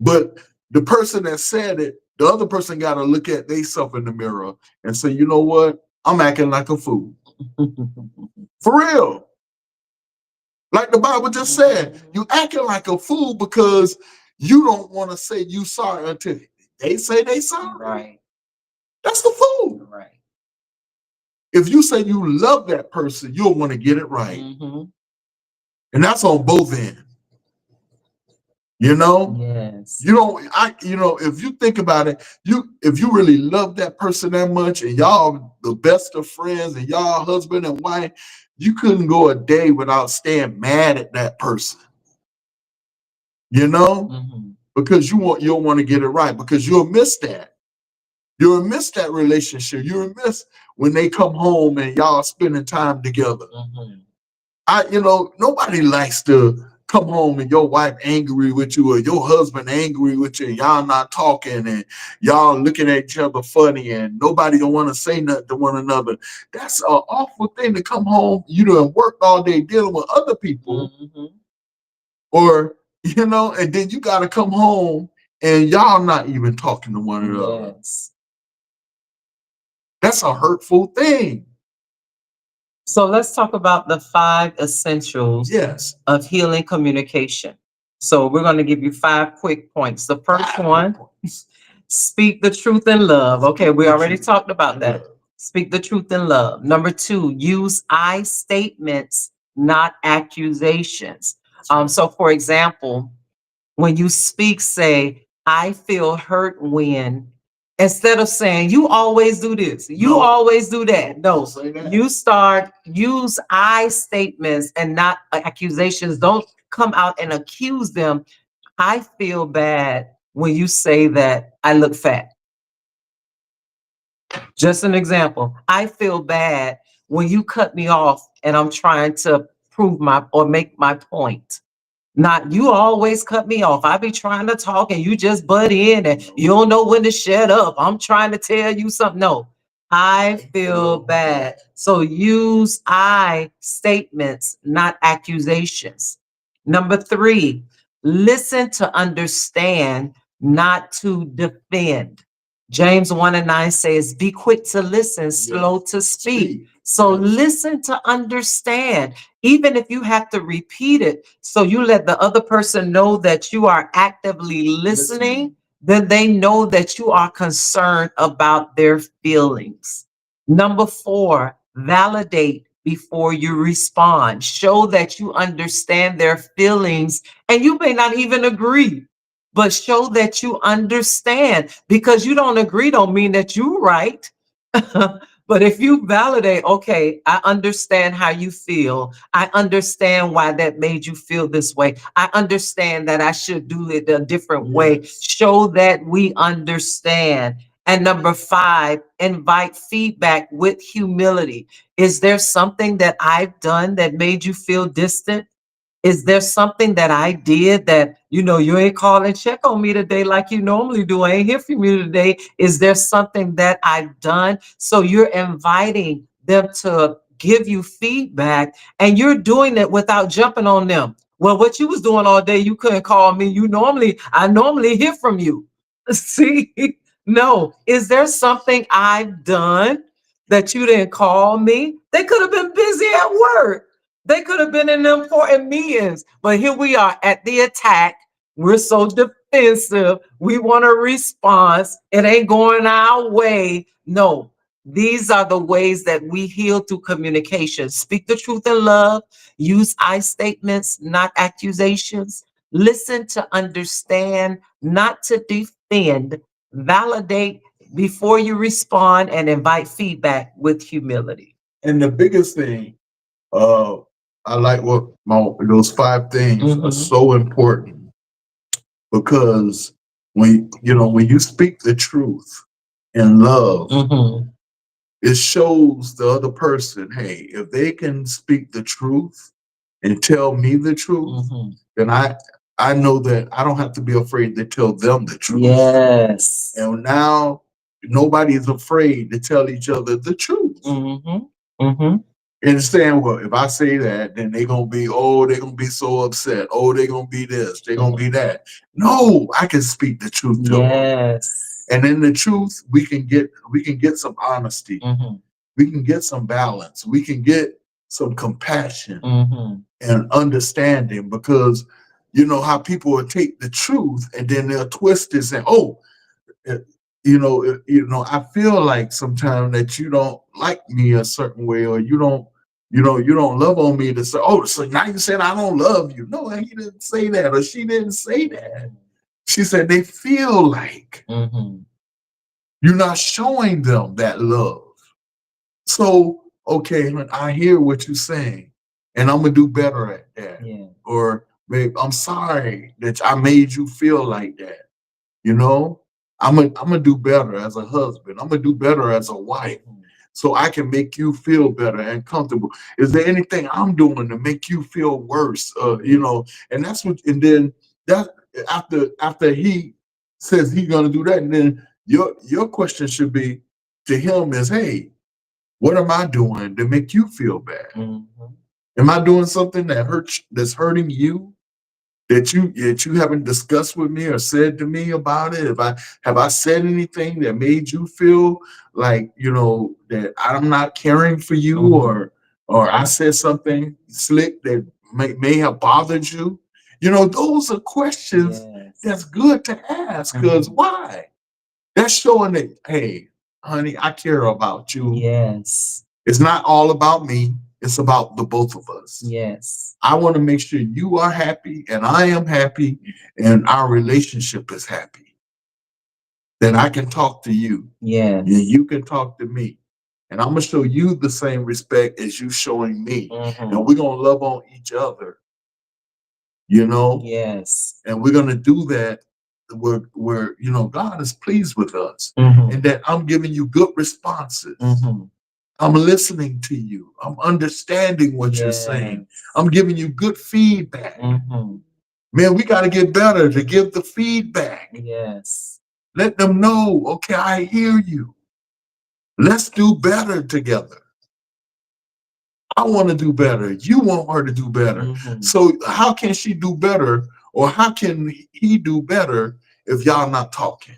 But the person that said it, the other person gotta look at themselves in the mirror and say, you know what? I'm acting like a fool. For real. Like the Bible just said, you acting like a fool because you don't want to say you sorry until they say they sorry. Right. That's the fool. Right. If you say you love that person, you'll want to get it right. And that's on both ends. You know? Yes. You don't, if you think about it, if you really love that person that much and y'all the best of friends and y'all husband and wife, you couldn't go a day without staying mad at that person. You know? Because you'll want to get it right, because you'll miss that. You'll miss that relationship. You'll miss when they come home and y'all spending time together. Nobody likes to come home and your wife angry with you or your husband angry with you and y'all not talking and y'all looking at each other funny and nobody don't want to say nothing to one another. That's an awful thing to come home, you done worked all day dealing with other people. Or, and then you got to come home and y'all not even talking to one another. Yes. That's a hurtful thing. So let's talk about the 5 essentials of healing communication. So we're going to give you 5 quick points. The first one, speak the truth in love. Okay, we already talked about that. Speak the truth in love. Number 2, use I statements, not accusations. So for example, when you speak, say, I feel hurt when, instead of saying, you always do this, you always do that. No, you use I statements and not accusations. Don't come out and accuse them. I feel bad when you say that I look fat. Just an example. I feel bad when you cut me off and I'm trying to prove or make my point. Not, you always cut me off. I be trying to talk and you just butt in and you don't know when to shut up. I'm trying to tell you something. No, I feel bad. So use I statements, not accusations. Number 3, listen to understand, not to defend. James 1:9 says, be quick to listen, slow to speak. So listen to understand, even if you have to repeat it. So you let the other person know that you are actively listening, then they know that you are concerned about their feelings. Number 4, validate before you respond. Show that you understand their feelings, and you may not even agree, but show that you understand. Because you don't agree don't mean that you're right. But if you validate, okay, I understand how you feel. I understand why that made you feel this way. I understand that I should do it a different way. Show that we understand. And number 5, invite feedback with humility. Is there something that I've done that made you feel distant? Is there something that I did that, you ain't call and check on me today like you normally do? I ain't hear from you today. Is there something that I've done? So you're inviting them to give you feedback, and you're doing it without jumping on them. Well, what you was doing all day, you couldn't call me. I normally hear from you. See, no. Is there something I've done that you didn't call me? They could have been busy at work. They could have been in important meetings, but here we are at the attack. We're so defensive. We want a response. It ain't going our way. No, these are the ways that we heal through communication. Speak the truth in love. Use I statements, not accusations. Listen to understand, not to defend. Validate before you respond, and invite feedback with humility. And the biggest thing, I like what those 5 things are so important, because when you speak the truth in love, it shows the other person, hey, if they can speak the truth and tell me the truth, then I know that I don't have to be afraid to tell them the truth. Yes. And now nobody is afraid to tell each other the truth. And saying, well, if I say that, then they're gonna be so upset. Oh, they're gonna be this, they're gonna be that. No, I can speak the truth to them. And in the truth, we can get some honesty. We can get some balance. We can get some compassion and understanding, because you know how people will take the truth and then they'll twist it and say, oh, I feel like sometimes that you don't like me a certain way, or you don't love on me, to say, oh, so now you said I don't love you. No, he didn't say that, or she didn't say that. She said they feel like you're not showing them that love. So, okay, I hear what you're saying, and I'm gonna do better at that. Yeah. Or, babe, I'm sorry that I made you feel like that. You know, I'm gonna do better as a husband. I'm gonna do better as a wife, so I can make you feel better and comfortable. Is there anything I'm doing to make you feel worse? And that's what. And then that after he says he's gonna do that, and then your question should be to him is, hey, what am I doing to make you feel bad? Am I doing something that's hurting you, that you haven't discussed with me or said to me about it? Have I said anything that made you feel like, that I'm not caring for you, or I said something slick that may have bothered you? Those are questions that's good to ask, because why? That's showing that, hey, honey, I care about you. Yes. It's not all about me. It's about the both of us. Yes. I want to make sure you are happy and I am happy and our relationship is happy. Then I can talk to you. Yes. And you can talk to me. And I'm going to show you the same respect as you showing me. And we're going to love on each other. Yes. And we're going to do that where God is pleased with us. And that I'm giving you good responses. I'm listening to you. I'm understanding what you're saying. I'm giving you good feedback. Man, we got to get better to give the feedback. Yes. Let them know, okay, I hear you. Let's do better together. I want to do better. You want her to do better. So how can she do better, or how can he do better if y'all not talking?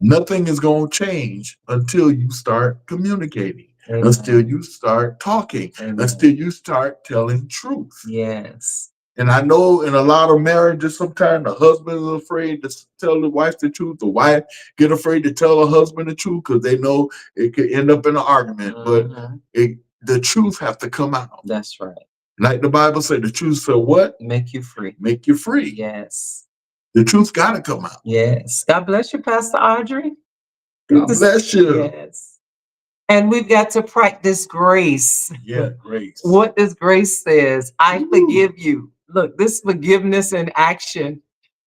Nothing is going to change until you start communicating, until you start talking, until you start telling truth. Yes. And I know in a lot of marriages, sometimes the husband is afraid to tell the wife the truth. The wife get afraid to tell the husband the truth because they know it could end up in an argument. But the truth have to come out. That's right. Like the Bible said, the truth shall what? Make you free. Make you free. Yes. The truth got to come out. Yes. God bless you, Pastor Audrey. God bless you. Yes. And we've got to practice grace. Yeah, grace. What does grace says? I forgive you. Look, this forgiveness in action.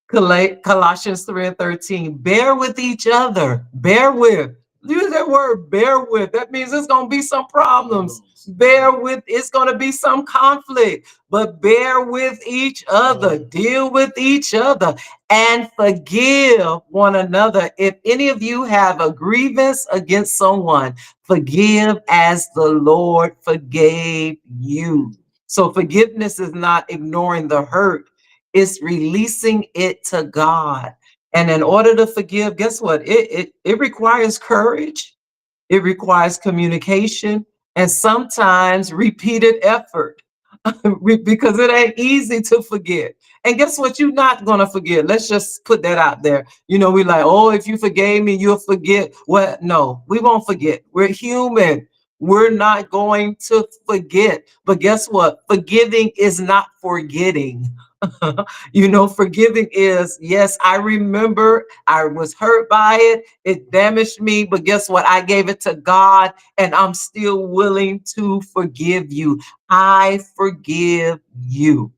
Colossians 3:13. Bear with each other. Bear with. Use that word, bear with. That means there's going to be some problems. Bear with. It's going to be some conflict. But bear with each other. Deal with each other. And forgive one another. If any of you have a grievance against someone, forgive as the Lord forgave you. So forgiveness is not ignoring the hurt. It's releasing it to God. And in order to forgive, guess what? It requires courage. It requires communication and sometimes repeated effort because it ain't easy to forget. And guess what? You're not going to forget. Let's just put that out there. We like, oh, if you forgave me, you'll forget. Well, no, we won't forget. We're human. We're not going to forget. But guess what? Forgiving is not forgetting. You know, forgiving is, yes, I remember I was hurt by it. It damaged me, but guess what? I gave it to God and I'm still willing to forgive you. I forgive you.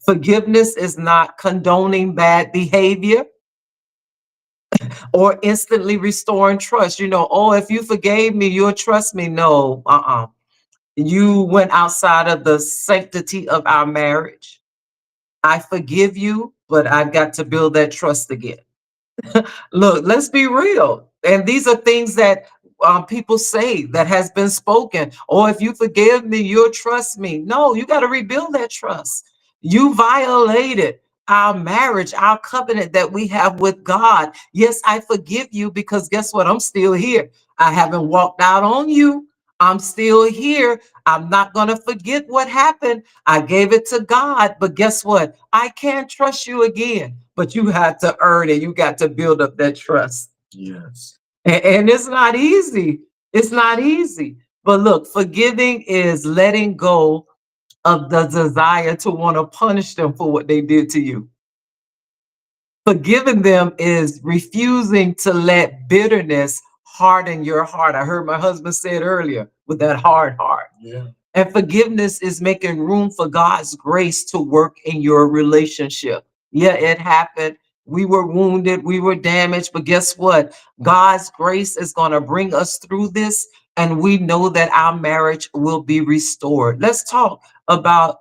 Forgiveness is not condoning bad behavior or instantly restoring trust. You know, oh, if you forgave me, you'll trust me. No, you went outside of the sanctity of our marriage. I forgive you, but I've got to build that trust again. Look, let's be real. And these are things that people say that has been spoken. Or if you forgive me, you'll trust me. No, you got to rebuild that trust. You violated our marriage, our covenant that we have with God. Yes, I forgive you because guess what? I'm still here. I haven't walked out on you. I'm still here. I'm not going to forget what happened. I gave it to God, but guess what? I can't trust you again. But you had to earn it. You got to build up that trust. Yes. And it's not easy. It's not easy. But look, forgiving is letting go of the desire to want to punish them for what they did to you. Forgiving them is refusing to let bitterness harden your heart. I heard my husband say it earlier, with that hard heart. Yeah. And forgiveness is making room for God's grace to work in your relationship. Yeah, it happened. We were wounded, we were damaged, but guess what? God's grace is going to bring us through this, and we know that our marriage will be restored. Let's talk about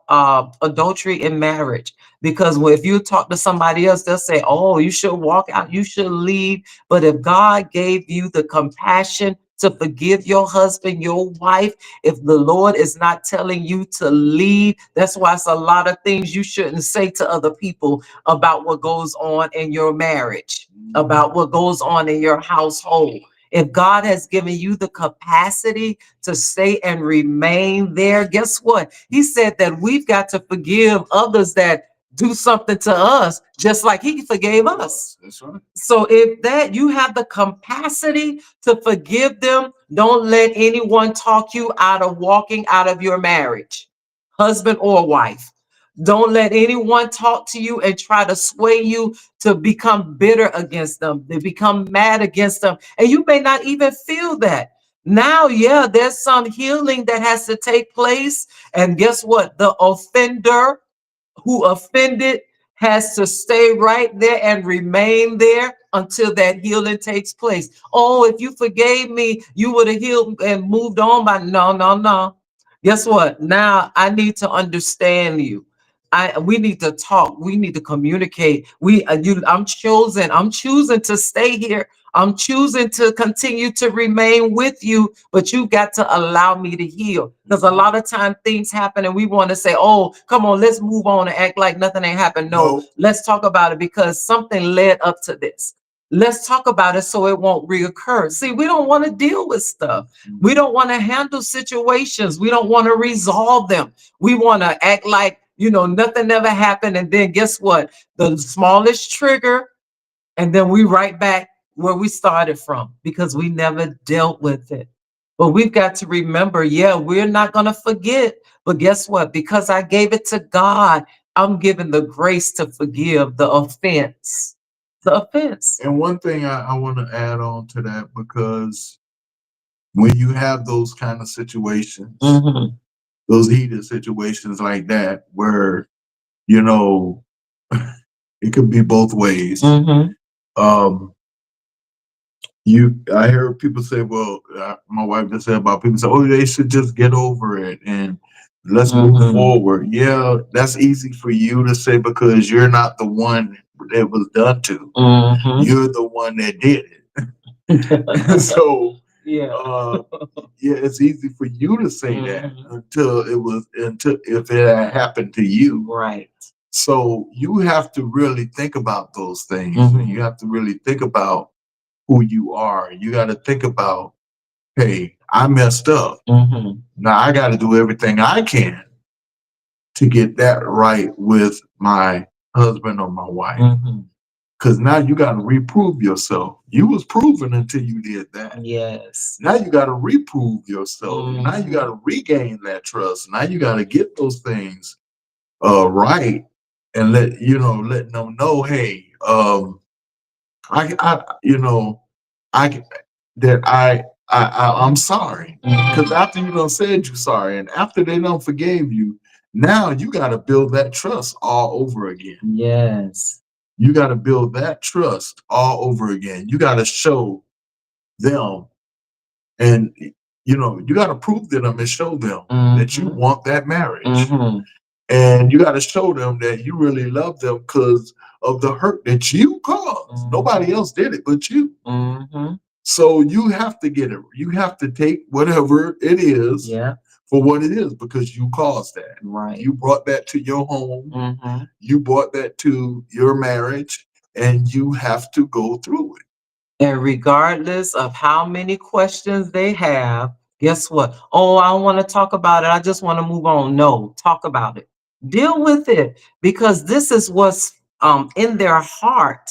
adultery in marriage, because if you talk to somebody else, they'll say, oh, you should walk out, you should leave. But if God gave you the compassion to forgive your husband, your wife, if the Lord is not telling you to leave, that's why it's a lot of things you shouldn't say to other people about what goes on in your marriage, about what goes on in your household. If God has given you the capacity to stay and remain there, guess what? He said that we've got to forgive others that do something to us, just like he forgave us. That's right. So if that you have the capacity to forgive them, don't let anyone talk you out of walking out of your marriage, husband or wife. Don't let anyone talk to you and try to sway you to become bitter against them, to become mad against them. And you may not even feel that. Now, yeah, there's some healing that has to take place. And guess what? The offender who offended has to stay right there and remain there until that healing takes place. Oh, if you forgave me, you would have healed and moved on. By no. Guess what? Now I need to understand you. We need to talk. We need to communicate. I'm choosing to stay here. I'm choosing to continue to remain with you, but you've got to allow me to heal. Because a lot of time things happen and we want to say, oh, come on, let's move on and act like nothing ain't happened. No, let's talk about it because something led up to this. Let's talk about it so it won't reoccur. See, we don't want to deal with stuff. We don't want to handle situations. We don't want to resolve them. We want to act like, nothing ever happened. And then guess what? The smallest trigger, and then we right back where we started from because we never dealt with it. But we've got to remember, yeah, we're not going to forget. But guess what? Because I gave it to God, I'm given the grace to forgive the offense. The offense. And one thing I want to add on to that, because when you have those kind of situations, those heated situations like that, where, it could be both ways. I hear people say, well, my wife just said about people say, oh, they should just get over it and let's move forward. Yeah, that's easy for you to say because you're not the one that was done to. You're the one that did it. So it's easy for you to say that until if it had happened to you. Right. So you have to really think about those things. You have to really think about who you are. You got to think about, hey, I messed up. Now I got to do everything I can to get that right with my husband or my wife. Because now you got to reprove yourself. You was proven until you did that. Yes. Now you got to reprove yourself. Now you got to regain that trust. Now you got to get those things right and letting them know, hey, I you know, I that I'm sorry. Because after you done said you sorry, and after they done forgave you, now you got to build that trust all over again. Yes. You got to build that trust all over again. You got to show them, and you got to prove to them and show them that you want that marriage. And you got to show them that you really love them because of the hurt that you caused. Nobody else did it but you. So you have to get it. You have to take whatever it is for what it is, because you caused that. Right. You brought that to your home. You brought that to your marriage, and you have to go through it. And regardless of how many questions they have, guess what? Oh, I don't want to talk about it. I just want to move on. No, talk about it. Deal with it, because this is what's in their heart.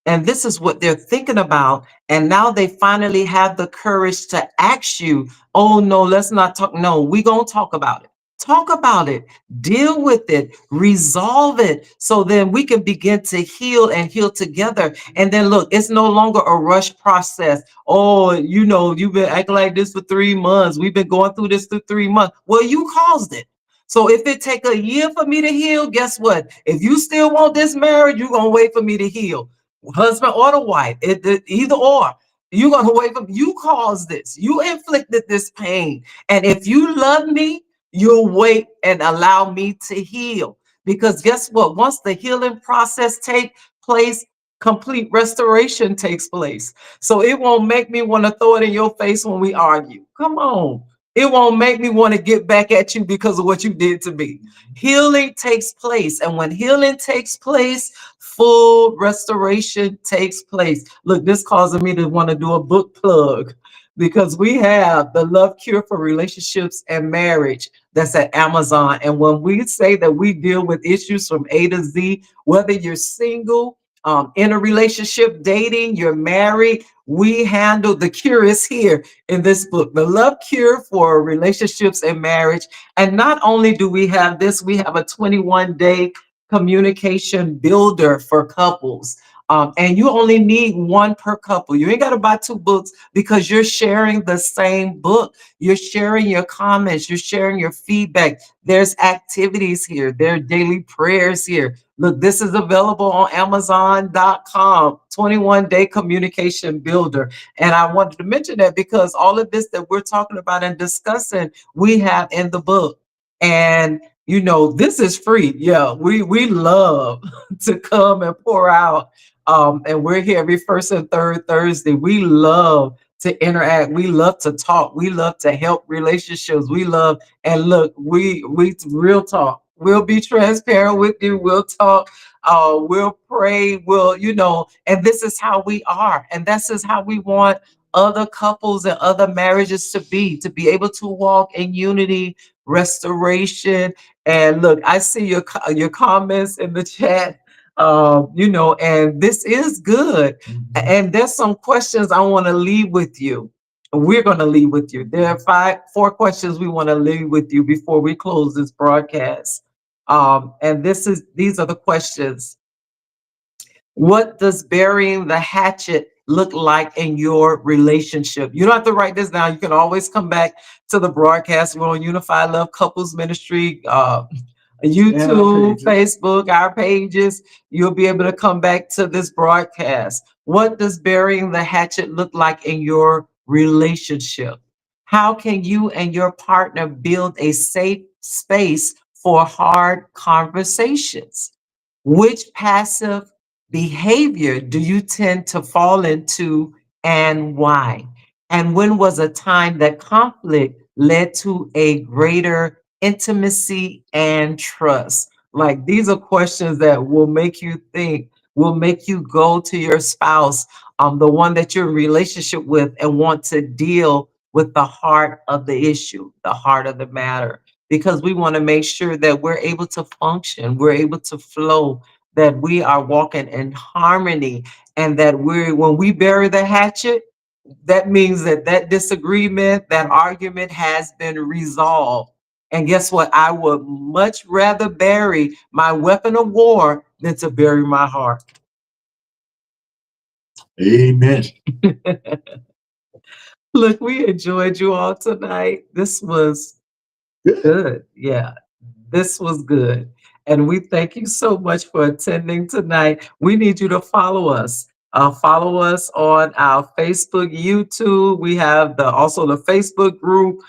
And this is what they're thinking about. And now they finally have the courage to ask you, oh, no, let's not talk. No, we're going to talk about it. Talk about it. Deal with it. Resolve it. So then we can begin to heal and heal together. And then look, it's no longer a rush process. Oh, you've been acting like this for 3 months. We've been going through this for 3 months. Well, you caused it. So if it take a year for me to heal, guess what? If you still want this marriage, you're going to wait for me to heal. Husband or the wife, either or. You're going to wait for you caused this. You inflicted this pain. And if you love me, you'll wait and allow me to heal. Because guess what? Once the healing process takes place, complete restoration takes place. So it won't make me want to throw it in your face when we argue. Come on. It won't make me want to get back at you because of what you did to me. Healing takes place. And when healing takes place, full restoration takes place. Look, this causing me to want to do a book plug, because we have the Love Cure for Relationships and Marriage that's at Amazon. And when we say that we deal with issues from A to Z, whether you're single, in a relationship, dating, you're married, we handle the cure is here in this book, The Love Cure for Relationships and Marriage. And not only do we have this, we have a 21-day communication builder for couples. And you only need one per couple. You ain't got to buy 2 books, because you're sharing the same book. You're sharing your comments. You're sharing your feedback. There's activities here. There are daily prayers here. Look, this is available on Amazon.com, 21-day communication builder. And I wanted to mention that because all of this that we're talking about and discussing, we have in the book. And this is free. Yeah, we love to come and pour out. And we're here every first and third Thursday. We love to interact. We love to talk. We love to help relationships. We love, and look, we real talk. We'll be transparent with you. We'll talk. We'll pray. And this is how we are. And this is how we want other couples and other marriages to be able to walk in unity, restoration. And look, I see your comments in the chat. And this is good. And there's some questions I want to leave with you. We're going to leave with you. There are 4 questions we want to leave with you before we close this broadcast. And these are the questions. What does burying the hatchet look like in your relationship? You don't have to write this down. You can always come back to the broadcast. We're on Unified Love Couples Ministry, YouTube, Facebook, our pages. You'll be able to come back to this broadcast. What does burying the hatchet look like in your relationship? How can you and your partner build a safe space for hard conversations? Which passive behavior do you tend to fall into, and why? And when was a time that conflict led to a greater intimacy and trust? Like, these are questions that will make you think, will make you go to your spouse, the one that you're in relationship with, and want to deal with the heart of the issue, the heart of the matter. Because we want to make sure that we're able to function, we're able to flow, that we are walking in harmony, and that when we bury the hatchet, that means that disagreement, that argument has been resolved. And guess what? I would much rather bury my weapon of war than to bury my heart. Amen. Look, we enjoyed you all tonight. This was good. Yeah, this was good. And we thank you so much for attending tonight. We need you to follow us. Follow us on our Facebook, YouTube. We have also the Facebook group.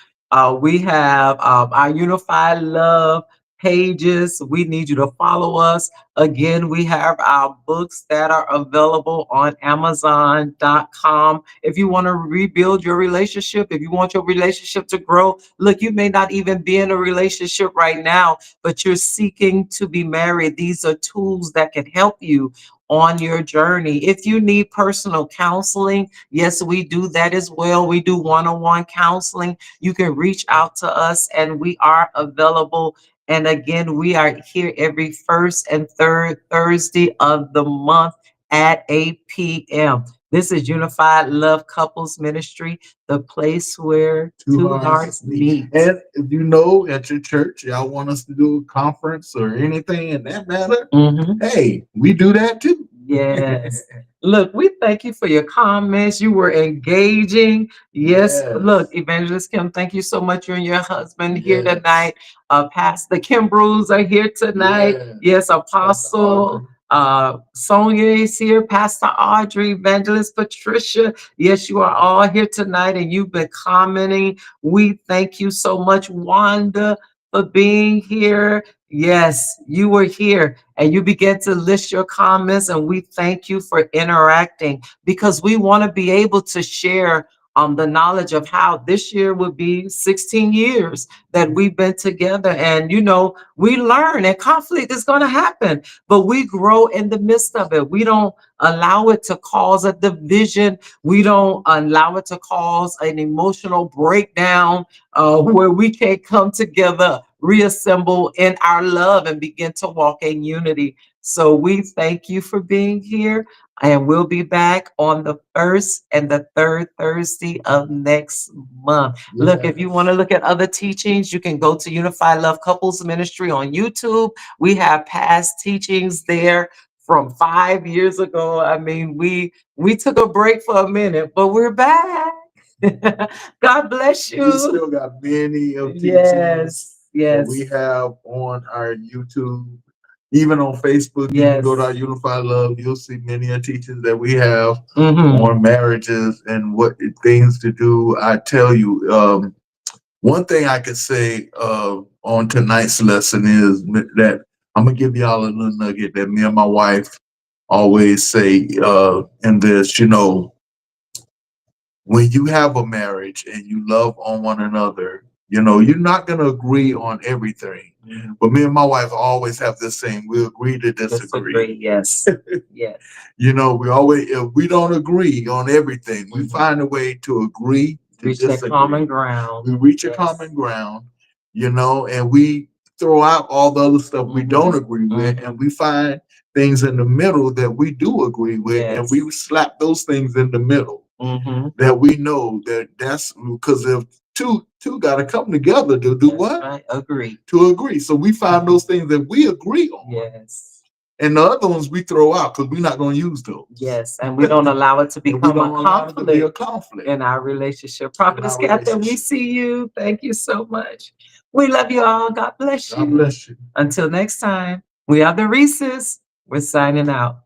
We have our Unified Love pages. We need you to follow us. Again, we have our books that are available on Amazon.com. If you want to rebuild your relationship, if you want your relationship to grow, look, you may not even be in a relationship right now, but you're seeking to be married. These are tools that can help you on your journey. If you need personal counseling, yes, we do that as well. We do one-on-one counseling. You can reach out to us and we are available. And again, we are here every first and third Thursday of the month at 8 p.m. This is Unified Love Couples Ministry, the place where two hearts meet. And if you know at your church, y'all want us to do a conference or anything in that matter, hey, we do that too. Yes. Look, we thank you for your comments. You were engaging. Yes. Look, Evangelist Kim, thank you so much. You and your husband here tonight. Pastor Kim Bruce are here tonight. Yes, Apostle Sonia is here. Pastor Audrey, Evangelist Patricia. Yes, you are all here tonight and you've been commenting. We thank you so much, Wanda, for being here. Yes, you were here and you began to list your comments, and we thank you for interacting because we want to be able to share the knowledge of how this year would be 16 years that we've been together. And, you know, we learn and conflict is going to happen, but we grow in the midst of it. We don't allow it to cause a division. We don't allow it to cause an emotional breakdown where we can't come together, reassemble in our love and begin to walk in unity. So we thank you for being here. And we'll be back on the first and the third Thursday of next month. Look, if you want to look at other teachings, you can go to Unified Love Couples Ministry on YouTube. We have past teachings there from 5 years ago. I mean, we took a break for a minute, but we're back. God bless you. We still got many of teachings that we have on our YouTube. Even on Facebook, you can go to our Unified Love. You'll see many of teachings that we have on marriages and what things to do. I tell you, one thing I could say on tonight's lesson is that I'm gonna give y'all a little nugget that me and my wife always say in this. You know, when you have a marriage and you love on one another, you know, you're not going to agree on everything. But me and my wife always have this saying, we agree to disagree. Yes. Yes. You know, we always, if we don't agree on everything, we find a way to agree to reach disagree. that common ground. We reach a common ground, you know, and we throw out all the other stuff we don't agree with, and we find things in the middle that we do agree with, and we slap those things in the middle. That we know that's because if two got to come together to do what? Right. Agree. To agree. So we find those things that we agree on. Yes. And the other ones we throw out because we're not going to use those. Yes. And we don't allow it to become a conflict in our relationship. Prophetess Catherine, we see you. Thank you so much. We love you all. God bless you. God bless you. Until next time, we are the Reeses. We're signing out.